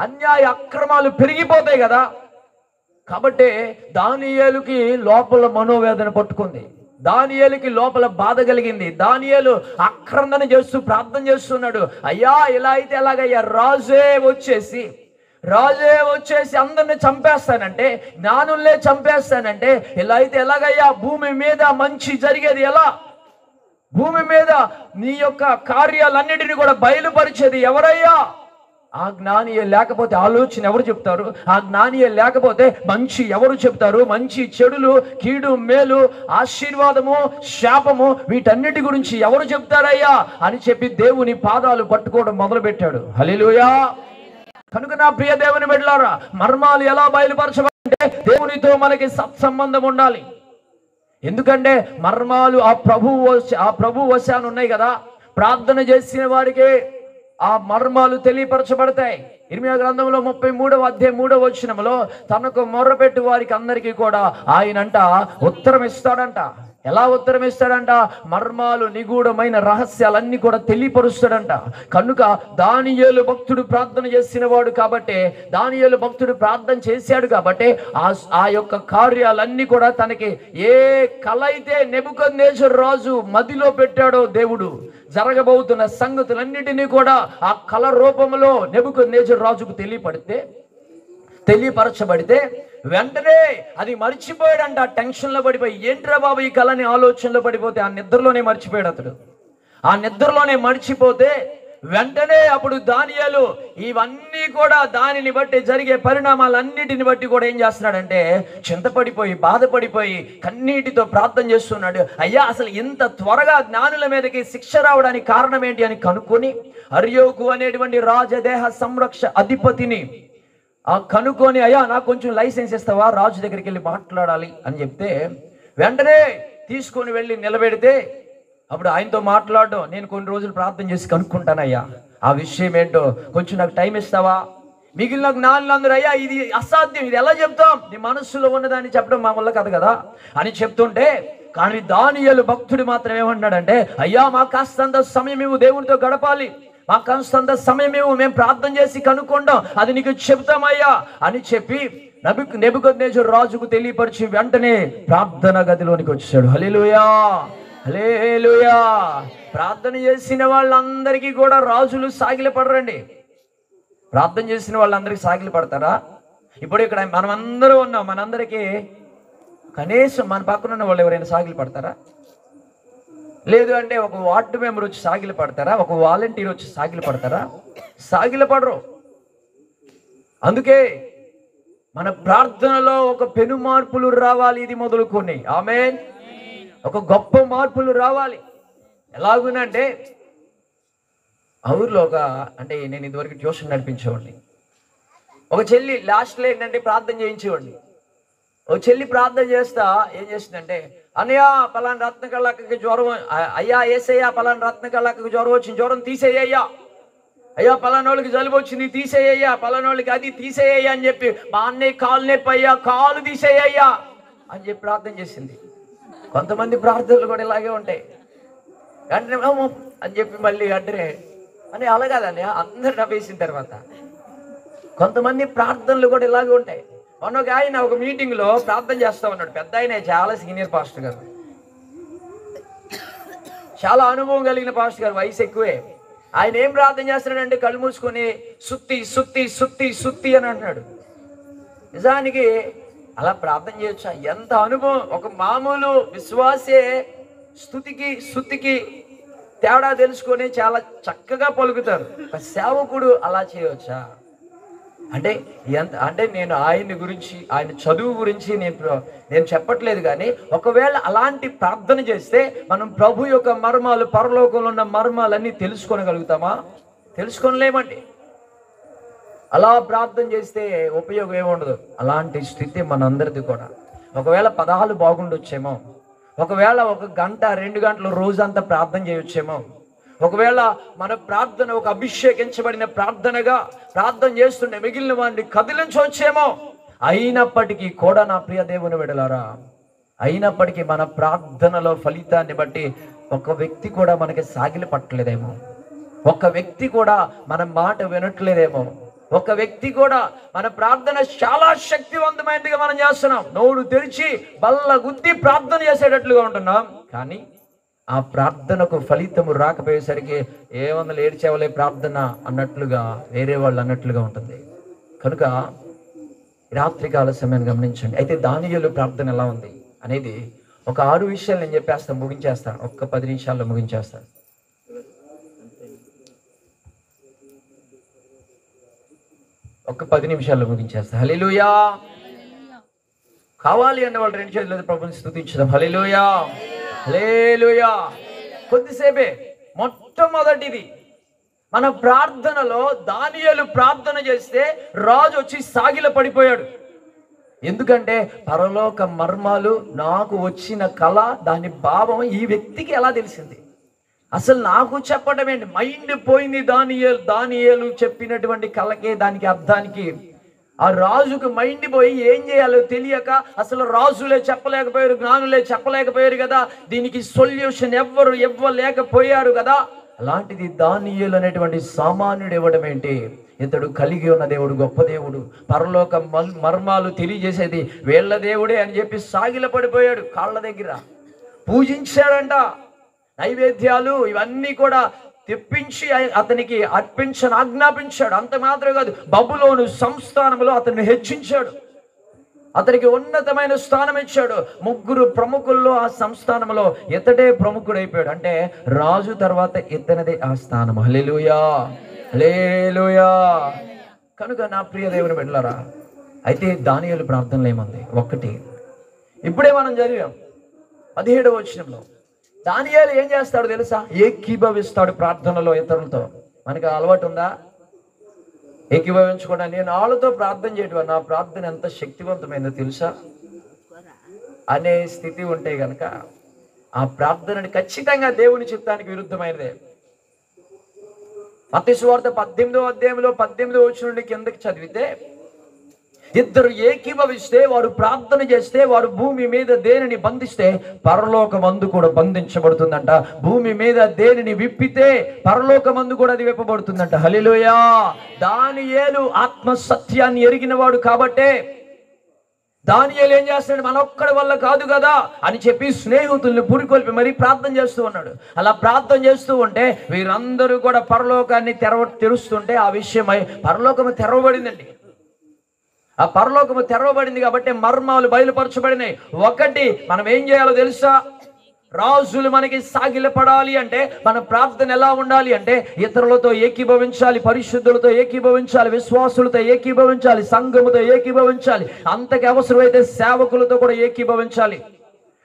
అన్యాయ అక్రమాలు పెరిగిపోతాయి కదా. కాబట్టి దానియేలుకి లోపల మనోవేదన పట్టుకుంది, దానియేలుకి లోపల బాధ కలిగింది. దానియేలు ఆక్రందన చేస్తూ ప్రార్థన చేస్తున్నాడు, అయ్యా ఇలా అయితే ఎలాగయ్యా, రాజే వచ్చేసి అందరిని చంపేస్తానంటే, జ్ఞానుల్నే చంపేస్తానంటే ఇలా అయితే ఎలాగయ్యా, భూమి మీద మంచి జరిగేది ఎలా, భూమి మీద నీ యొక్క కార్యాలన్నిటిని కూడా బయలుపరిచేది ఎవరయ్యా? ఆ జ్ఞానియే లేకపోతే ఆలోచన ఎవరు చెప్తారు? ఆ జ్ఞానియే లేకపోతే మంచి ఎవరు చెప్తారు? మంచి చెడులు, కీడు మేలు, ఆశీర్వాదము శాపము వీటన్నిటి గురించి ఎవరు చెప్తారయ్యా అని చెప్పి దేవుని పాదాలు పట్టుకోవడం మొదలుపెట్టాడు. హల్లెలూయా. కనుక నా ప్రియ దేవుని బిడ్డలారా, మర్మాలు ఎలా బయలుపరచబడంటే దేవునితో మనకి సత్సంబంధం ఉండాలి. ఎందుకంటే మర్మాలు ఆ ప్రభు వశాన్ని ఉన్నాయి కదా. ప్రార్థన చేసిన వారికి ఆ మర్మాలు తెలియపరచబడతాయి. ఇర్మీయా గ్రంథంలో 33వ అధ్యాయం 3వ వచనంలో తనకు మొర్రపెట్టు వారికి అందరికీ కూడా ఆయనంట ఉత్తరం ఇస్తాడంట. ఎలా ఉత్తరం ఇస్తాడంట? మర్మాలు, నిగూఢమైన రహస్యాలన్నీ కూడా తెలియపరుస్తాడంట. కనుక దానియేలు భక్తుడు ప్రార్థన చేసిన వాడు కాబట్టి, దానియేలు భక్తుడు ప్రార్థన చేశాడు కాబట్టి ఆ యొక్క కార్యాలన్నీ కూడా తనకి ఏ కల అయితే నెబుకద్నెజరు రాజు మదిలో పెట్టాడో దేవుడు, జరగబోతున్న సంగతులన్నిటినీ కూడా ఆ కల రూపంలో నెబుకద్నెజరు రాజుకు తెలియపరచబడితే వెంటనే అది మర్చిపోయాడంట. టెన్షన్లో పడిపోయి, ఏంట్రా బాబు ఈ కళని ఆలోచనలో పడిపోతే ఆ నిద్రలోనే మర్చిపోయాడు అతడు. ఆ నిద్రలోనే మర్చిపోతే వెంటనే అప్పుడు దానియేలు ఇవన్నీ కూడా దానిని బట్టి జరిగే పరిణామాలన్నిటిని బట్టి కూడా ఏం చేస్తున్నాడంటే చింతపడిపోయి, బాధపడిపోయి, కన్నీటితో ప్రార్థన చేస్తున్నాడు. అయ్యా అసలు ఇంత త్వరగా జ్ఞానుల మీదకి శిక్ష రావడానికి కారణం ఏంటి అని కనుక్కొని, అర్యోకు అనేటువంటి రాజదేహ సంరక్ష అధిపతిని కనుక్కొని, అయ్యా నాకు కొంచెం లైసెన్స్ ఇస్తావా, రాజు దగ్గరికి వెళ్ళి మాట్లాడాలి అని చెప్తే వెంటనే తీసుకొని వెళ్ళి నిలబెడితే అప్పుడు ఆయనతో మాట్లాడడం, నేను కొన్ని రోజులు ప్రార్థన చేసి కనుక్కుంటానయ్యా ఆ విషయం ఏంటో, కొంచెం నాకు టైం ఇస్తావా? మిగిలిన జ్ఞానులందరూ అయ్యా ఇది అసాధ్యం, ఇది ఎలా చెప్తాం, నీ మనస్సులో ఉన్నదాన్ని చెప్పడం మా వల్ల కాదు కదా అని చెప్తుంటే, కానీ దానియేలు భక్తుడు మాత్రం ఏమన్నాడంటే, అయ్యా మాకు కాస్తంత సమయం మేము దేవునితో గడపాలి, మాకు కాస్తంత సమయం మేము ప్రార్థన చేసి కనుక్కుంటాం, అది నీకు చెప్తామయ్యా అని చెప్పి నెబుకద్నెజరు రాజుకు తెలియపరిచి వెంటనే ప్రార్థన గదిలోనికి వచ్చాడు. హల్లెలూయా, హల్లెలూయా. ప్రార్థన చేసిన వాళ్ళందరికీ కూడా రాజులు సాగిలి పడరండి. ప్రార్థన చేసిన వాళ్ళందరికీ సాగిలి పడతారా? ఇప్పుడు ఇక్కడ మనమందరూ ఉన్నాం, మనందరికీ కనీసం మన పక్కన ఉన్న వాళ్ళు ఎవరైనా సాగిలి పడతారా? లేదు అంటే ఒక వార్డు మెంబర్ వచ్చి సాగిలి పడతారా? ఒక వాలంటీర్ వచ్చి సాగిలి పడతారా? సాగిలి పడరు. అందుకే మన ప్రార్థనలో ఒక పెను మార్పులు రావాలి. ఇది మొదలుకొని ఆమేన్, ఒక గొప్ప మార్పులు రావాలి. ఎలాగునంటే ఆ ఊర్లో అంటే నేను ఇదివరకు ట్యూషన్ నడిపించేవాడిని. ఒక చెల్లి లాస్ట్లో ఏంటంటే ప్రార్థన చేయించేవాడిని. ఓ చెల్లి ప్రార్థన చేస్తా ఏం చేసిందంటే, అన్నయ్య పలానా రత్నకళకి జ్వరం, అయ్యా ఏసయ్యా పలానా రత్నకళకి జ్వరం వచ్చింది, జ్వరం తీసేయ్యా, అయ్యా పలానోళ్ళకి జలుబు వచ్చింది తీసేయ్యా, పలానోళ్ళకి అది తీసేయ్యా అని చెప్పి, మా అన్నయ్య కాలు నొప్పి అయ్యా కాలు తీసేయ్యా అని చెప్పి ప్రార్థన చేసింది. కొంతమంది ప్రార్థనలు కూడా ఇలాగే ఉంటాయి. వెంటనే అని చెప్పి మళ్ళీ అంటే అని అలాగదని అందరు నవ్వేసిన తర్వాత కొంతమంది ప్రార్థనలు కూడా ఇలాగే ఉంటాయి. మొన్న ఒక ఆయన ఒక మీటింగ్లో ప్రార్థన చేస్తా ఉన్నాడు. పెద్ద ఆయన, చాలా సీనియర్ పాస్టర్ గారు, చాలా అనుభవం కలిగిన పాస్టర్ గారు, వయసు ఎక్కువే. ఆయన ఏం ప్రార్థన చేస్తున్నాడంటే కళ్ళు మూసుకొని సుత్తి సుత్తి సుత్తి సుత్తి అని అంటున్నాడు. నిజానికి అలా ప్రార్థన చేయొచ్చా? ఎంత అనుభవం! ఒక మామూలు విశ్వాసే స్తుతికి సుత్తికి తేడా తెలుసుకొని చాలా చక్కగా పలుకుతారు. ఒక సేవకుడు అలా చేయవచ్చా? అంటే నేను ఆయన గురించి, ఆయన చదువు గురించి నేను చెప్పట్లేదు, కానీ ఒకవేళ అలాంటి ప్రార్థన చేస్తే మనం ప్రభు యొక్క మర్మాలు, పరలోకంలో ఉన్న మర్మాలన్నీ తెలుసుకోగలుగుతామా? తెలుసుకోలేమండి. అలా ప్రార్థన చేస్తే ఉపయోగం ఏముండదు. అలాంటి స్థితి మనందరిది కూడా. ఒకవేళ పదాలు బాగుండొచ్చేమో, ఒకవేళ 1 గంట 2 గంటలు రోజంతా ప్రార్థన చేయొచ్చేమో, ఒకవేళ మన ప్రార్థన ఒక అభిషేకించబడిన ప్రార్థనగా ప్రార్థన చేస్తుంటే మిగిలిన వాడిని కదిలించవచ్చేమో. అయినప్పటికీ కూడా నా ప్రియ దేవుని విడలారా, అయినప్పటికీ మన ప్రార్థనలో ఫలితాన్ని బట్టి ఒక వ్యక్తి కూడా మనకి సాగిలి పట్టలేదేమో, ఒక వ్యక్తి కూడా మన మాట వినట్లేదేమో, ఒక వ్యక్తి కూడా మన ప్రార్థన చాలా శక్తివంతమైనదిగా మనం చేస్తున్నాం, నోరు తెరిచి బల్ల గుద్ది ప్రార్థన చేసేటట్లుగా ఉంటున్నాం. కానీ ఆ ప్రార్థనకు ఫలితము రాకపోయేసరికి ఏమన్నా ఏడ్చేవలే ప్రార్థన అన్నట్లుగా వేరే వాళ్ళు అన్నట్లుగా ఉంటుంది. కనుక రాత్రికాల సమయాన్ని గమనించండి. అయితే దానియేలు ప్రార్థన ఎలా ఉంది అనేది ఒక 6 విషయాలు నేను చెప్పేస్తాను, ముగించేస్తాను. ఒక్క 10 నిమిషాల్లో ముగించేస్తాను. ఒక్క 10 నిమిషాల్లో ముగించేస్తాను. హల్లెలూయా. కావాలి అన్న వాళ్ళు 2 చేతులతో ప్రభువుని స్తుతించుదాం. హల్లెలూయా, హల్లెలూయా. కొద్దిసేపే మొట్టమొదటిది మన ప్రార్థనలో దానియేలు ప్రార్థన చేస్తే రాజు వచ్చి సాగిల పడిపోయాడు. ఎందుకంటే పరలోక మర్మాలు నాకు వచ్చిన కళ, దాని భావం ఈ వ్యక్తికి ఎలా తెలిసింది? అసలు నాకు చెప్పడం ఏంటి? మైండ్ పోయింది. దానియేలు చెప్పినటువంటి కళకే, దానికి అర్థానికి ఆ రాజుకు మైండ్ పోయి ఏం చేయాలో తెలియక అసలు రాజులే చెప్పలేకపోయారు, జ్ఞానులే చెప్పలేకపోయారు కదా, దీనికి సొల్యూషన్ ఎవ్వరు ఇవ్వలేకపోయారు కదా. అలాంటిది దానియేలు అనేటువంటి సామాన్యుడు ఇవ్వడం ఏంటి? ఇతడు కలిగి ఉన్న దేవుడు గొప్ప దేవుడు, పరలోక మర్మాలు తెలియజేసేది వీళ్ళ దేవుడే అని చెప్పి సాగిల పడిపోయాడు. కాళ్ళ దగ్గర పూజించాడంట. నైవేద్యాలు ఇవన్నీ కూడా తెప్పించి అతనికి అర్పించని ఆజ్ఞాపించాడు. అంత మాత్రం కాదు, బబులోను సంస్థానంలో అతన్ని హెచ్చించాడు, అతనికి ఉన్నతమైన స్థానం ఇచ్చాడు. 3 ప్రముఖుల్లో ఆ సంస్థానంలో ఇతడే ప్రముఖుడైపోయాడు. అంటే రాజు తర్వాత ఇతనిదే ఆ స్థానం. హల్లెలూయా, హల్లెలూయా. కనుక నా ప్రియ దేవుని బిడ్డలారా, అయితే దానియేలు ప్రార్థనలో ఏముంది? 1 ఇప్పుడే మనం చదివాం 17వ వచనంలో. దానియేలు ఏం చేస్తాడు తెలుసా? ఏకీభవిస్తాడు ప్రార్థనలో ఇతరులతో. మనకి అలవాటు ఉందా ఏకీభవించకుండా? నేను వాళ్ళతో ప్రార్థన చేయడం, నా ప్రార్థన ఎంత శక్తివంతమైందో తెలుసా అనే స్థితి ఉంటే గనక ఆ ప్రార్థనని ఖచ్చితంగా దేవుని చిత్తానికి విరుద్ధమైనదే. మత్తయి సువార్త 18వ అధ్యాయంలో 18వ వచనం నుండి కిందకి చదివితే, ఇద్దరు ఏకీభవిస్తే, వారు ప్రార్థన చేస్తే, వారు భూమి మీద దేనిని బంధిస్తే పరలోకమందు కూడా బంధించబడుతుందంట. భూమి మీద దేనిని విప్పితే పరలోకమందు కూడా అది విప్పబడుతుందంట. హల్లెలూయా. దానియేలు ఆత్మ సత్యాన్ని ఎరిగినవాడు కాబట్టే దానియేలు ఏం చేస్తున్నాడు? మనొక్కడి వల్ల కాదు కదా అని చెప్పి స్నేహితుల్ని పురికొల్పి మరీ ప్రార్థన చేస్తూ ఉన్నాడు. అలా ప్రార్థన చేస్తూ ఉంటే వీరందరూ కూడా పరలోకాన్ని తెరుస్తుంటే ఆ విషయమై పరలోకము తెరవబడిందండి. ఆ పరలోకము తెరవబడింది కాబట్టి మర్మాలు బయలుపరచబడినాయి. 1 మనం ఏం చేయాలో తెలుసా? రాజులు మనకి సాగిలపడాలి అంటే మన ప్రార్థన ఎలా ఉండాలి అంటే ఇతరులతో ఏకీభవించాలి, పరిశుద్ధులతో ఏకీభవించాలి, విశ్వాసులతో ఏకీభవించాలి, సంఘముతో ఏకీభవించాలి, అంతకు అవసరమైతే సేవకులతో కూడా ఏకీభవించాలి.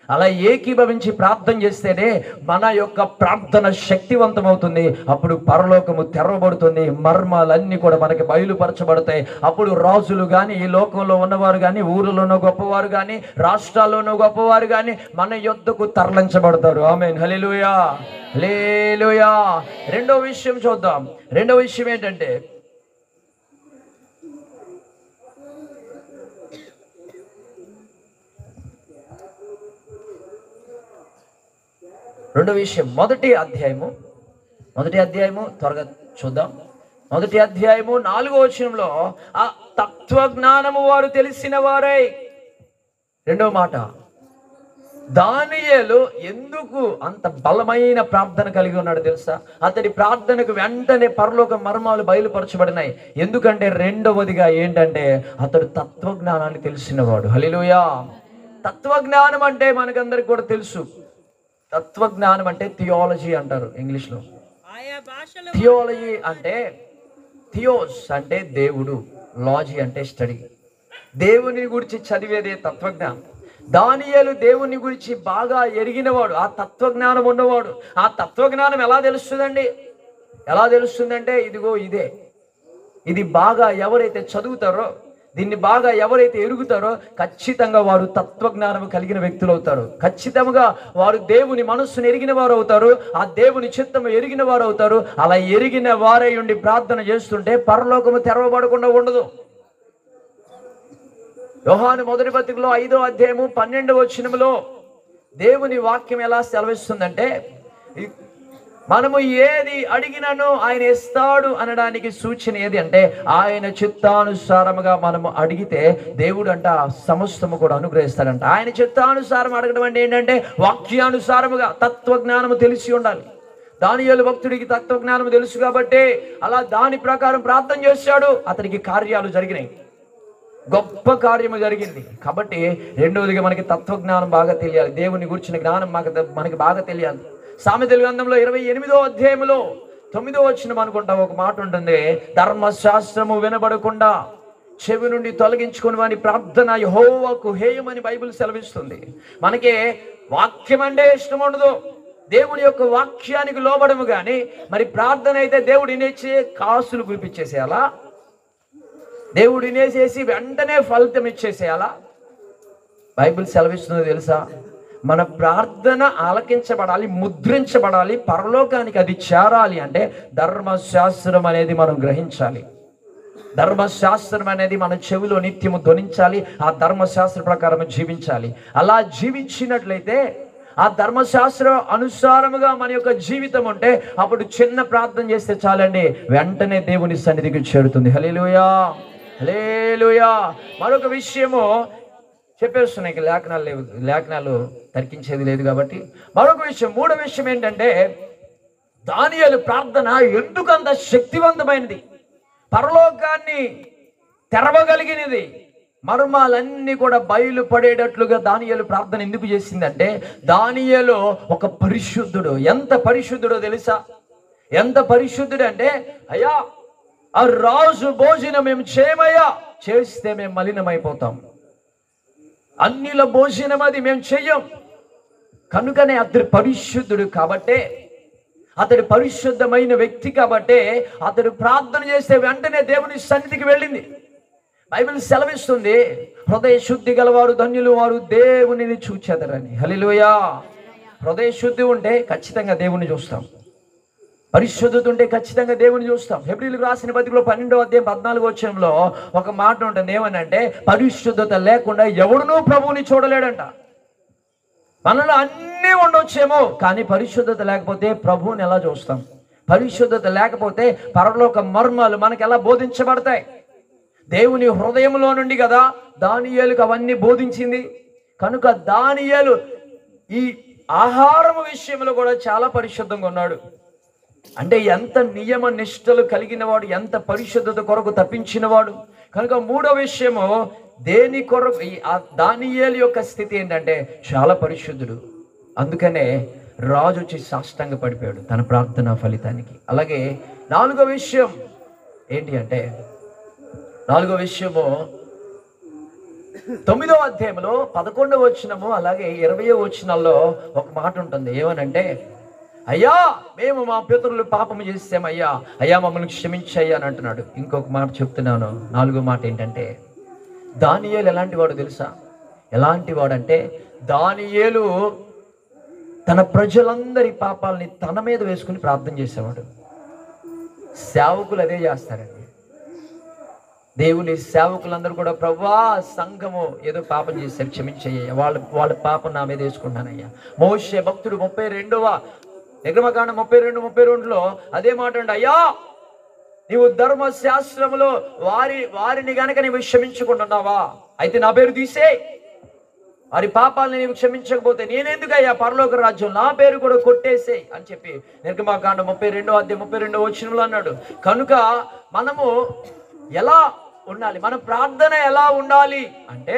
అలా ఏకీభవించి ప్రార్థన చేస్తేనే మన యొక్క ప్రార్థన శక్తివంతమవుతుంది. అప్పుడు పరలోకము తెరవబడుతుంది, మర్మాలన్నీ కూడా మనకి బయలుపరచబడతాయి. అప్పుడు రాజులు కానీ, ఈ లోకంలో ఉన్నవారు కానీ, ఊరిలోనో గొప్పవారు కానీ, రాష్ట్రాల్లోనో గొప్పవారు కానీ మన యొద్దకు తరలించబడతారు. ఆమేన్, హల్లెలూయా, హల్లెలూయా. 2వ విషయం చూద్దాం. 2వ విషయం ఏంటంటే మొదటి అధ్యాయము త్వరగా చూద్దాం. 1వ అధ్యాయము 4వ వచనంలో ఆ తత్వజ్ఞానము వారు తెలిసిన వారై. 2వ మాట, దానియేలు ఎందుకు అంత బలమైన ప్రార్థన కలిగి ఉన్నాడు తెలుసా? అతడి ప్రార్థనకు వెంటనే పరలోక మర్మాలు బయలుపరచబడినాయి. ఎందుకంటే 2వదిగా ఏంటంటే అతడు తత్వజ్ఞానాన్ని తెలిసినవాడు. హల్లెలూయా. తత్వజ్ఞానం అంటే మనకందరికి కూడా తెలుసు. తత్వజ్ఞానం అంటే థియాలజీ అంటారు ఇంగ్లీష్లో. థియాలజీ అంటే థియోస్ అంటే దేవుడు, లాజీ అంటే స్టడీ. దేవుని గురించి చదివేదే తత్వజ్ఞానం. దానియేలు దేవుని గురించి బాగా ఎరిగినవాడు, ఆ తత్వజ్ఞానం ఉన్నవాడు. ఆ తత్వజ్ఞానం ఎలా తెలుస్తుందండి? ఎలా తెలుస్తుందంటే ఇదిగో ఇది బాగా ఎవరైతే చదువుతారో, దీన్ని బాగా ఎవరైతే ఎరుగుతారో ఖచ్చితంగా వారు తత్వజ్ఞానం కలిగిన వ్యక్తులు అవుతారు. ఖచ్చితంగా వారు దేవుని మనస్సును ఎరిగిన వారు అవుతారు. ఆ దేవుని చిత్తము ఎరిగిన వారు అవుతారు. అలా ఎరిగిన వారై ఉండి ప్రార్థన చేస్తుంటే పరలోకము తెరవబడకుండా ఉండదు. యోహాను మొదటి పత్రికలో 5వ అధ్యాయము 12వ వచనములో దేవుని వాక్యం ఎలా సెలవిస్తుందంటే, మనము ఏది అడిగినను ఆయన ఇస్తాడు అనడానికి సూచన ఏది అంటే, ఆయన చిత్తానుసారముగా మనము అడిగితే దేవుడు అంట సమస్తము కూడా అనుగ్రహిస్తాడంట. ఆయన చిత్తానుసారం అడగడం అంటే ఏంటంటే వాక్యానుసారముగా, తత్వజ్ఞానము తెలిసి ఉండాలి. దానియేలు భక్తుడికి తత్వజ్ఞానం తెలుసు కాబట్టి అలా దాని ప్రకారం ప్రార్థన చేశాడు. అతనికి కార్యాలు జరిగినాయి, గొప్ప కార్యము జరిగింది. కాబట్టి రెండవదిగా మనకి తత్వజ్ఞానం బాగా తెలియాలి. దేవుని గురించిన జ్ఞానం మనకి బాగా తెలియాలి. సామెతల గ్రంథంలో 28వ అధ్యాయంలో 9వ వచనం అనుకుంటా ఒక మాట ఉంటుంది, ధర్మశాస్త్రము వినబడకుండా చెవి నుండి తొలగించుకుని వాని ప్రార్థన యెహోవాకు హేయమని బైబిల్ సెలవిస్తుంది. మనకి వాక్యం అంటే ఇష్టం ఉండదు, దేవుని యొక్క వాక్యానికి లోబడము. కానీ మరి ప్రార్థన అయితే దేవుడు ఇనేసి కాసులు కురిపించేసేయాలా, దేవుడు ఇనేసేసి వెంటనే ఫలితం ఇచ్చేసేయాలా? బైబిల్ సెలవిస్తుందో తెలుసా? మన ప్రార్థన ఆలకించబడాలి, ముద్రించబడాలి, పరలోకానికి అది చేరాలి అంటే ధర్మశాస్త్రం అనేది మనం గ్రహించాలి. ధర్మశాస్త్రం అనేది మన చెవిలో నిత్యము ధ్వనించాలి. ఆ ధర్మశాస్త్ర ప్రకారం జీవించాలి. అలా జీవించినట్లయితే, ఆ ధర్మశాస్త్ర అనుసారముగా మన యొక్క జీవితం ఉంటే అప్పుడు చిన్న ప్రార్థన చేస్తే చాలండి, వెంటనే దేవుని సన్నిధికి చేరుతుంది. హల్లెలూయా, హల్లెలూయా. మరొక విషయము చెప్పేస్తున్నాయి, లేఖనాలు తర్కించేది లేదు కాబట్టి మరొక విషయం, మూడో విషయం ఏంటంటే, దానియేలు ప్రార్థన ఎందుకంత శక్తివంతమైనది, పరలోకాన్ని తెరవగలిగినది, మర్మాలన్నీ కూడా బయలుపడేటట్లుగా దానియేలు ప్రార్థన ఎందుకు చేసిందంటే, దానియేలు ఒక పరిశుద్ధుడు. ఎంత పరిశుద్ధుడో తెలుసా? ఎంత పరిశుద్ధుడు అంటే, అయ్యా ఆ రాజు భోజనం మేము చేయమయ్యా, చేస్తే మేము మలినమైపోతాం, అన్నిల భోజనం అది మేము చెయ్యం. కనుకనే అతడు పరిశుద్ధుడు కాబట్టే, అతడు పరిశుద్ధమైన వ్యక్తి కాబట్టే అతడు ప్రార్థన చేస్తే వెంటనే దేవుని సన్నిధికి వెళ్ళింది. బైబిల్ సెలవిస్తుంది, హృదయ శుద్ధి గలవారు ధన్యులు, వారు దేవునిని చూచెదరని. హల్లెలూయా. హృదయ శుద్ధి ఉంటే ఖచ్చితంగా దేవుని చూస్తాం, పరిశుద్ధత ఉంటే ఖచ్చితంగా దేవుని చూస్తాం. హెబ్రీయులకు రాసిన పత్రికలో 12వ అధ్యాయం 14వ వచనంలో ఒక మాట ఉంటుంది, ఏమనంటే పరిశుద్ధత లేకుండా ఎవడునూ ప్రభువుని చూడలేడంట. మనలో అన్నీ ఉండొచ్చేమో, కానీ పరిశుద్ధత లేకపోతే ప్రభువుని ఎలా చూస్తాం? పరిశుద్ధత లేకపోతే పరలోక మర్మాలు మనకు ఎలా బోధించబడతాయి? దేవుని హృదయంలో నుండి కదా దానియేలుకు అవన్నీ బోధించింది. కనుక దానియేలు ఈ ఆహారం విషయంలో కూడా చాలా పరిశుద్ధంగా ఉన్నాడు. అంటే ఎంత నియమ నిష్టలు కలిగిన వాడు, ఎంత పరిశుద్ధత కొరకు తప్పించినవాడు. కనుక మూడో విషయము, దేని కొరకు దానియేలు యొక్క స్థితి ఏంటంటే చాలా పరిశుద్ధుడు. అందుకనే రాజు వచ్చి సాష్టాంగ పడిపోయాడు తన ప్రార్థన ఫలితానికి. అలాగే నాలుగో విషయం ఏంటి అంటే, నాలుగో విషయము 9వ అధ్యాయంలో 11వ వచనము అలాగే 20వ వచనాల్లో ఒక మాట ఉంటుంది, ఏమనంటే, అయ్యా మేము మా పితరులు పాపము చేసామయ్యా, అయ్యా మమ్మల్ని క్షమించయ్యా అని అంటున్నాడు. ఇంకొక మాట చెప్తున్నాను, నాలుగో మాట ఏంటంటే, దానియేలు ఎలాంటి వాడు తెలుసా? ఎలాంటి వాడంటే, దానియేలు తన ప్రజలందరి పాపాలని తన మీద వేసుకుని ప్రార్థన చేసేవాడు. సేవకులు అదే చేస్తారండి. దేవుని సేవకులందరూ కూడా, ప్రభువా సంఘము ఏదో పాపం చేశారు, క్షమించయ్యా, వాళ్ళ పాపం నా మీద వేసుకుంటానయ్యా. మోషే భక్తుడు 32వ నిర్గమకాండం 32:32లో అదే మాట అండి, అయ్యా నీవు ధర్మశాస్త్రములో వారిని గనక నీవు క్షమించుకుంటున్నావా, అయితే నా పేరు తీసే, వారి పాపాలని నీవు క్షమించకపోతే నేనెందుకయ్యా పరలోక రాజ్యం, నా పేరు కూడా కొట్టేసే అని చెప్పి నిర్గమకాండం 32వ అధ్యాయం 32వ వచనంలో అన్నాడు. కనుక మనము ఎలా ఉండాలి, మన ప్రార్థన ఎలా ఉండాలి అంటే,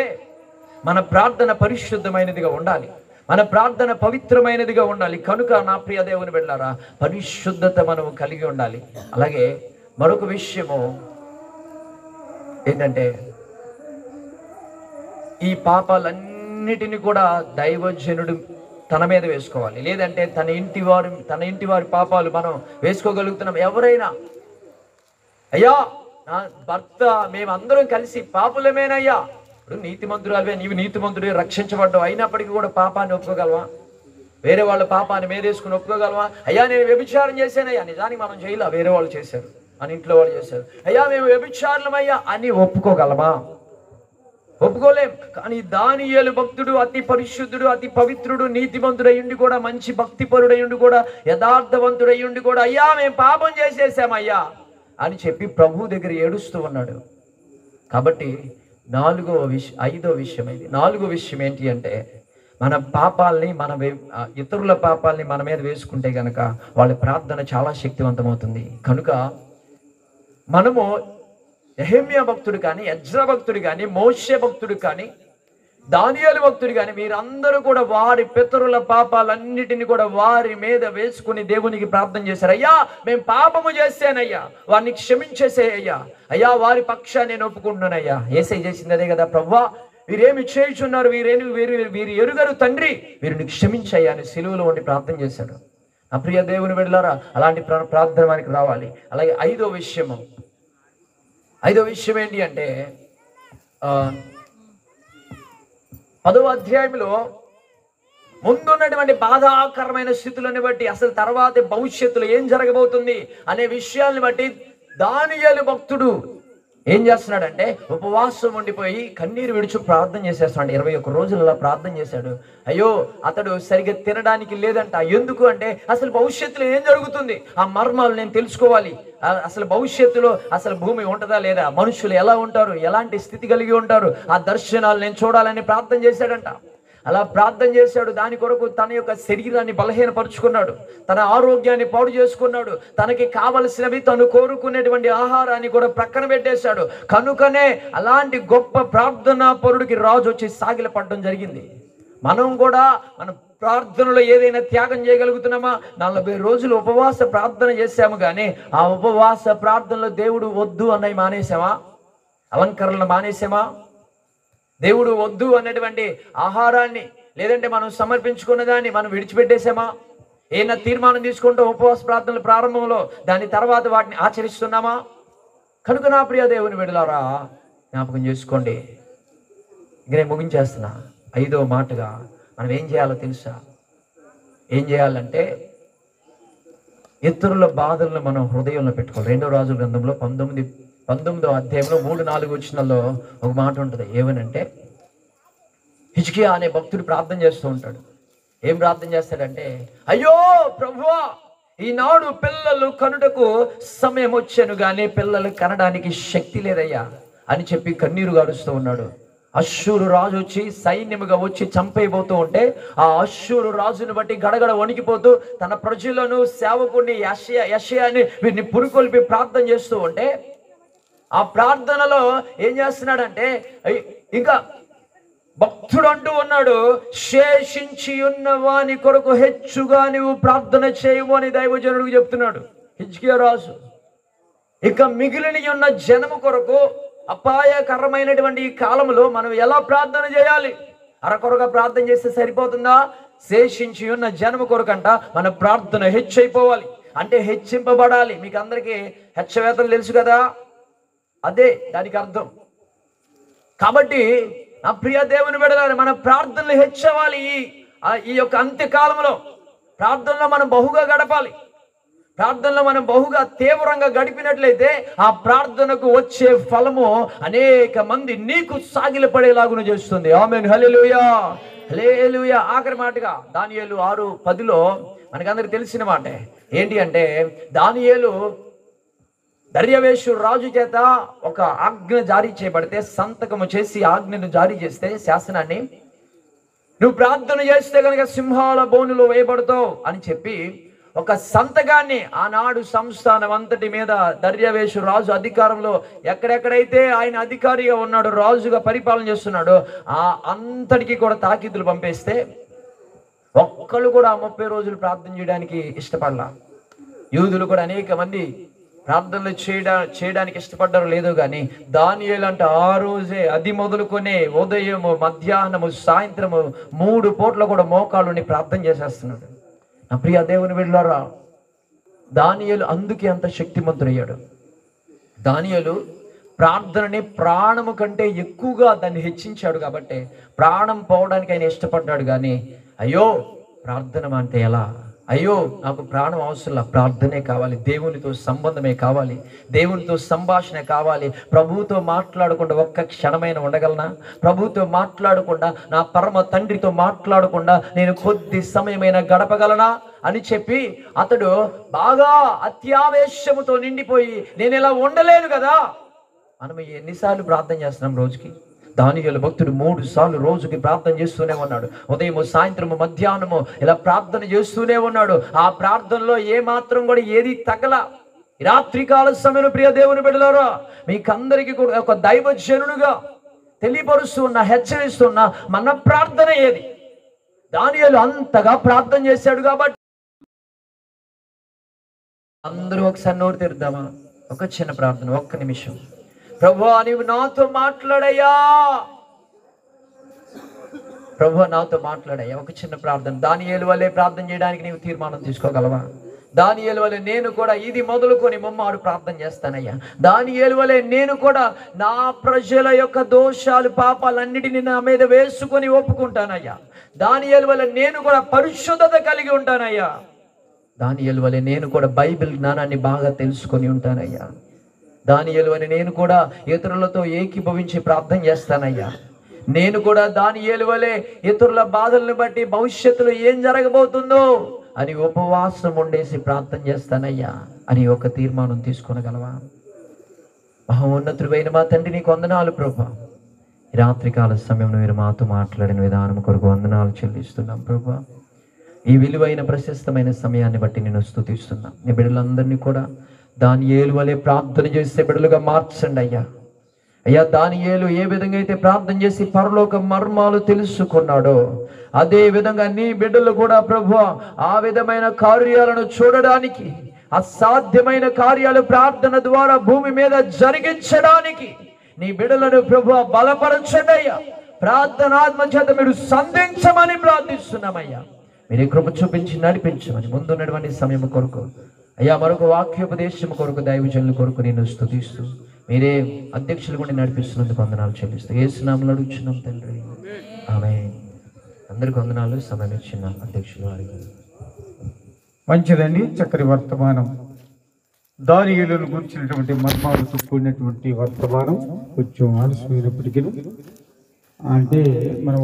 మన ప్రార్థన పరిశుద్ధమైనదిగా ఉండాలి, మన ప్రార్థన పవిత్రమైనదిగా ఉండాలి. కనుక నా ప్రియ దేవుని బిడ్డలారా, పరిశుద్ధత మనము కలిగి ఉండాలి. అలాగే మరొక విషయము ఏంటంటే, ఈ పాపాలన్నిటిని కూడా దైవజనుడు తన మీద వేసుకోవాలి. లేదంటే తన ఇంటి వారి పాపాలు మనం వేసుకోగలుగుతున్నాం. ఎవరైనా అయ్యా నా భర్త మేమందరం కలిసి పాపులమేనయ్యా. ఇప్పుడు నీతిమంతురాలువే, నీవు నీతిమంతుడే, రక్షించబడ్డావు, అయినప్పటికీ కూడా పాపాన్ని ఒప్పుకోగలవా? వేరే వాళ్ళ పాపాన్ని మీదేసుకుని ఒప్పుకోగలవా? అయ్యా నేను వ్యభిచారం చేశానయ్యా, నిజానికి మనం చేయలే, వేరే వాళ్ళు చేశారు, మన ఇంట్లో వాళ్ళు చేశారు. అయ్యా మేము వ్యభిచారులమయ్యా అని ఒప్పుకోగలమా? ఒప్పుకోలేం. కానీ దానియేలు భక్తుడు అతి పరిశుద్ధుడు, అతి పవిత్రుడు, నీతిమంతుడయ్యుండి కూడా, మంచి భక్తిపరుడయ్యుండి కూడా, యథార్థవంతుడయ్యుండి కూడా, అయ్యా మేము పాపం చేసేసామయ్యా అని చెప్పి ప్రభు దగ్గర ఏడుస్తూ ఉన్నాడు. కాబట్టి ఐదో విషయం ఏంటి అంటే, మన పాపాలని ఇతరుల పాపాలని మన మీద వేసుకుంటే గనక వాళ్ళ ప్రార్థన చాలా శక్తివంతమవుతుంది. కనుక మనము యెహెమ్యా భక్తుడు కానీ, ఎజ్రా భక్తుడు కానీ, మోషే భక్తుడు కానీ, దానియేలు భక్తుడు కానీ, మీరందరూ కూడా వారి పితరుల పాపాలన్నిటిని కూడా వారి మీద వేసుకుని దేవునికి ప్రార్థన చేశారు. అయ్యా మేము పాపము చేశానయ్యా, వారిని క్షమించేసేయ్యా, అయ్యా వారి పక్షాన్ని నేను ఒప్పుకుంటున్నానయ్యా. యేసయ్య చేసింది అదే కదా, ప్రభువా వీరేమి చేయుచున్నారు, వీరు ఎరుగరు తండ్రి, వీరిని క్షమించయ్యా అని సిలువలో ఉండి ప్రార్థన చేశాడు. నా ప్రియ దేవుని బిడ్డలారా, అలాంటి ప్రార్థన మనకి రావాలి. అలాగే ఐదో విషయం ఏంటి అంటే, 10వ అధ్యాయంలో ముందున్నటువంటి బాధాకరమైన స్థితులను బట్టి, అసలు తర్వాత భవిష్యత్తులో ఏం జరగబోతుంది అనే విషయాన్ని బట్టి దానియేలు భక్తుడు ఏం చేస్తున్నాడంటే ఉపవాసం ఉండిపోయి కన్నీరు విడుచు ప్రార్థన చేసేస్తున్నాడు. 21 రోజులలో ప్రార్థన చేశాడు. అయ్యో అతడు సరిగ్గా తినడానికి లేదంట. ఎందుకు అంటే అసలు భవిష్యత్తులో ఏం జరుగుతుంది, ఆ మర్మాలు నేను తెలుసుకోవాలి. అసలు భవిష్యత్తులో అసలు భూమి ఉంటుందా లేదా, మనుషులు ఎలా ఉంటారు, ఎలాంటి స్థితి కలిగి ఉంటారు, ఆ దర్శనాలు నేను చూడాలని ప్రార్థన చేశాడంట. అలా ప్రార్థన చేశాడు. దాని కొరకు తన యొక్క శరీరాన్ని బలహీనపరుచుకున్నాడు, తన ఆరోగ్యాన్ని పాడు చేసుకున్నాడు, తనకి కావలసినవి తను కోరుకునేటువంటి ఆహారాన్ని కూడా ప్రక్కన పెట్టేశాడు. కనుకనే అలాంటి గొప్ప ప్రార్థనా పరుడికి రాజు వచ్చి సాగిలపడడం జరిగింది. మనం కూడా మన ప్రార్థనలో ఏదైనా త్యాగం చేయగలుగుతున్నామా? 40 రోజులు ఉపవాస ప్రార్థన చేశాము, కానీ ఆ ఉపవాస ప్రార్థనలో దేవుడు వద్దు అన్నవి మానేసామా? అలంకరణలు మానేసామా? దేవుడు వద్దు అన్నటువంటి ఆహారాన్ని, లేదంటే మనం సమర్పించుకున్న దాన్ని మనం విడిచిపెట్టేసామా? ఏదైనా తీర్మానం తీసుకుంటాం ఉపవాస ప్రార్థనల ప్రారంభంలో, దాని తర్వాత వాటిని ఆచరిస్తున్నామా? కనుక నా ప్రియ దేవుని బిడ్డలారా జ్ఞాపకం చేసుకోండి. ఇంక నేను ముగించేస్తున్నా. 5వ మాటగా మనం ఏం చేయాలో తెలుసా? ఏం చేయాలంటే ఇతరుల బాధలను మనం హృదయంలో పెట్టుకోవాలి. 2వ రాజుల గ్రంథంలో 19వ అధ్యాయంలో 3-4 వచనాల్లో ఒక మాట ఉంటుంది. ఏమనంటే, హిజ్కియా అనే భక్తుడు ప్రార్థన చేస్తూ ఉంటాడు. ఏం ప్రార్థన చేస్తాడంటే, అయ్యో ప్రభువా ఈనాడు పిల్లలు కనుటకు సమయం వచ్చాను, కానీ పిల్లలు కనడానికి శక్తి లేదయ్యా అని చెప్పి కన్నీరు గారుస్తూ ఉన్నాడు. అశ్షూరు రాజు వచ్చి సైన్యముగా వచ్చి చంపైపోతూ ఉంటే, ఆ అశ్షూరు రాజుని బట్టి గడగడ వణికిపోతూ తన ప్రజలను, సేవకుడిని యెషయాని వీరిని పురుకొల్పి ప్రార్థన చేస్తూ ఉంటే, ఆ ప్రార్థనలో ఏం చేస్తున్నాడంటే, ఇంకా భక్తుడు అంటూ ఉన్నాడు, శేషించి ఉన్న వాని కొరకు హెచ్చుగా నువ్వు ప్రార్థన చేయము అని దైవజనుడికి చెప్తున్నాడు హిజ్కియా రాజు. ఇక మిగిలిన ఉన్న జనము కొరకు అపాయకరమైనటువంటి ఈ కాలంలో మనం ఎలా ప్రార్థన చేయాలి? అరకొరగా ప్రార్థన చేస్తే సరిపోతుందా? శేషించి ఉన్న జనము కొరకంట మన ప్రార్థన హెచ్చైపోవాలి, అంటే హెచ్చింపబడాలి. మీకు అందరికీ హెచ్చవేతలు తెలుసు కదా, అదే దానికి అర్థం. కాబట్టి నా ప్రియ దేవుని బిడ్డలారా, మన ప్రార్థనలు హెచ్చవాలి. ఈ యొక్క అంత్యకాలంలో ప్రార్థనలో మనం బహుగా గడపాలి. ప్రార్థనలో మనం బహుగా తీవ్రంగా గడిపినట్లయితే ఆ ప్రార్థనకు వచ్చే ఫలము అనేక మంది నీకు సాగిలపడేలాగున చేస్తుంది. ఆమేన్, హల్లెలూయా, హల్లెలూయా. ఆఖరి మాటగా దానియేలు 6:10లో మనకందరికి తెలిసిన మాట ఏంటి అంటే, దానియేలు దర్యావేషు రాజు చేత ఒక ఆజ్ఞ జారీ చేయబడితే, సంతకము చేసి ఆజ్ఞను జారీ చేస్తే, శాసనాన్ని, నువ్వు ప్రార్థన చేస్తే కనుక సింహాల బోనులో వేయబడతావు అని చెప్పి ఒక సంతకాన్ని ఆనాడు సంస్థానం అంతటి మీద దర్యావేషు రాజు అధికారంలో ఎక్కడెక్కడైతే ఆయన అధికారిగా ఉన్నాడు, రాజుగా పరిపాలన చేస్తున్నాడు, ఆ అంతటికి కూడా తాకీదులు పంపేస్తే ఒక్కళ్ళు కూడా 30 రోజులు ప్రార్థన చేయడానికి ఇష్టపడలా. యూదులు కూడా అనేక మంది ప్రార్థనలు చేయడానికి ఇష్టపడ్డారు లేదో కానీ, దానియేలు అంటే ఆ రోజే అది మొదలుకొనే ఉదయము, మధ్యాహ్నము, సాయంత్రము 3 పూట్ల కూడా మోకాళ్ళుని ప్రార్థన చేసేస్తున్నాడు. నా ప్రియ దేవుని బిడ్డలారా, దానియేలు అందుకే అంత శక్తిమంతుడయ్యాడు. దానియేలు ప్రార్థనని ప్రాణము కంటే ఎక్కువగా దాన్ని హెచ్చించాడు కాబట్టి ప్రాణం పోవడానికి ఆయన ఇష్టపడ్డాడు. కానీ అయ్యో ప్రార్థన అంటే ఎలా, అయ్యో నాకు ప్రాణం అవసరం, ప్రార్థనే కావాలి, దేవునితో సంబంధమే కావాలి, దేవునితో సంభాషణ కావాలి. ప్రభువుతో మాట్లాడకుండా ఒక్క క్షణమైన ఉండగలనా? ప్రభువుతో మాట్లాడకుండా, నా పరమ తండ్రితో మాట్లాడకుండా నేను కొద్ది సమయమైనా గడపగలనా అని చెప్పి అతడు బాగా అత్యావేశముతో నిండిపోయి నేను ఇలా ఉండలేను కదా. మనం ఎన్నిసార్లు ప్రార్థన చేస్తున్నాం రోజుకి? దానియేలు భక్తుడు 3 సార్లు రోజుకి ప్రార్థన చేస్తూనే ఉన్నాడు. ఉదయము, సాయంత్రము, మధ్యాహ్నము ఇలా ప్రార్థన చేస్తూనే ఉన్నాడు. ఆ ప్రార్థనలో ఏ మాత్రం కూడా ఏది తగల. రాత్రికాల సమయంలో ప్రియ దేవుని బిడ్డలారా, మీకందరికీ కూడా ఒక దైవజనుడుగా తెలియపరుస్తున్నా, హెచ్చరిస్తున్నా, మన ప్రార్థన ఏది? దానియేలు అంతగా ప్రార్థన చేశాడు కాబట్టి అందరూ ఒకసారి నోరు తెరుద్దామా? ఒక చిన్న ప్రార్థన, ఒక్క నిమిషం. ప్రభువా నీవు నాతో మాట్లాడయ్యా, ప్రభువా నాతో మాట్లాడయ్యా. ఒక చిన్న ప్రార్థన. దానియేలు వలె ప్రార్థన చేయడానికి నీవు తీర్మానం తీసుకోగలవా? దానియేలు వలె నేను కూడా ఇది మొదలుకొని ముమ్మారు ప్రార్థన చేస్తానయ్యా. దానియేలు వలె నేను కూడా నా ప్రజల యొక్క దోషాలు, పాపాలన్నిటిని నా మీద వేసుకొని ఒప్పుకుంటానయ్యా. దానియేలు వలె నేను కూడా పరిశుద్ధత కలిగి ఉంటానయ్యా. దానియేలు వలె నేను కూడా బైబిల్ జ్ఞానాన్ని బాగా తెలుసుకొని ఉంటానయ్యా. దానియేలు వలె నేను కూడా ఇతరులతో ఏకీభవించి ప్రార్థన చేస్తానయ్యా. నేను కూడా దానియేలు వలె ఇతరుల బాధలను బట్టి భవిష్యత్తులో ఏం జరగబోతుందో అని ఉపవాసం ఉండేసి ప్రార్థన చేస్తానయ్యా అని ఒక తీర్మానం తీసుకొనగలవా? మహోన్నతుడైన మా తండ్రి నీకు వందనాలు ప్రభా. రాత్రికాల సమయంలో మీరు మాతో మాట్లాడిన విధానం కొరకు వందనాలు చెల్లిస్తున్నాం ప్రభా. ఈ విలువైన ప్రశస్తమైన సమయాన్ని బట్టి నేను స్తుతిస్తున్నాం. నీ బిడ్డలందరినీ కూడా దానియేలు వలె ప్రార్థన చేసే బిడ్డలుగా మార్చండి అయ్యా. అయ్యా దానియేలు ఏ విధంగా అయితే ప్రార్థన చేసి పరలోక మర్మాలు తెలుసుకున్నాడో అదే విధంగా నీ బిడ్డలు కూడా ప్రభువా ఆ విధమైన కార్యాలను చూడడానికి, అసాధ్యమైన కార్యాలు ప్రార్థన ద్వారా భూమి మీద జరిగించడానికి నీ బిడ్డలను ప్రభువా బలపరచండి అయ్యా. ప్రార్థనాత్మ చేత మీరు సంధించమని ప్రార్థిస్తున్నామయ్యా. మీరే కృప చూపించి నడిపించమని ముందున్నటువంటి సమయం కొరకు అయ్యా మరొక వాక్యోపదేశం కొరకు దైవజనుల కొరకు నేను స్తుతిస్తూ మీరే అధ్యక్షులు కూడా నడిపిస్తున్నందుకు వందనాలు చెల్లిస్తూ యేసు నామములో అడుగుచున్నాం తండ్రి, ఆమేన్. అందరికి వందనాలు. సమయం ఇచ్చిన అధ్యక్షులు వారికి. మంచిదండి, చక్కని వర్తమానం. దానియేలును గురించినటువంటి మర్మాలతో కూడినటువంటి వర్తమానం కొంచెం ఆలస్యమైనప్పటికీ అంటే మన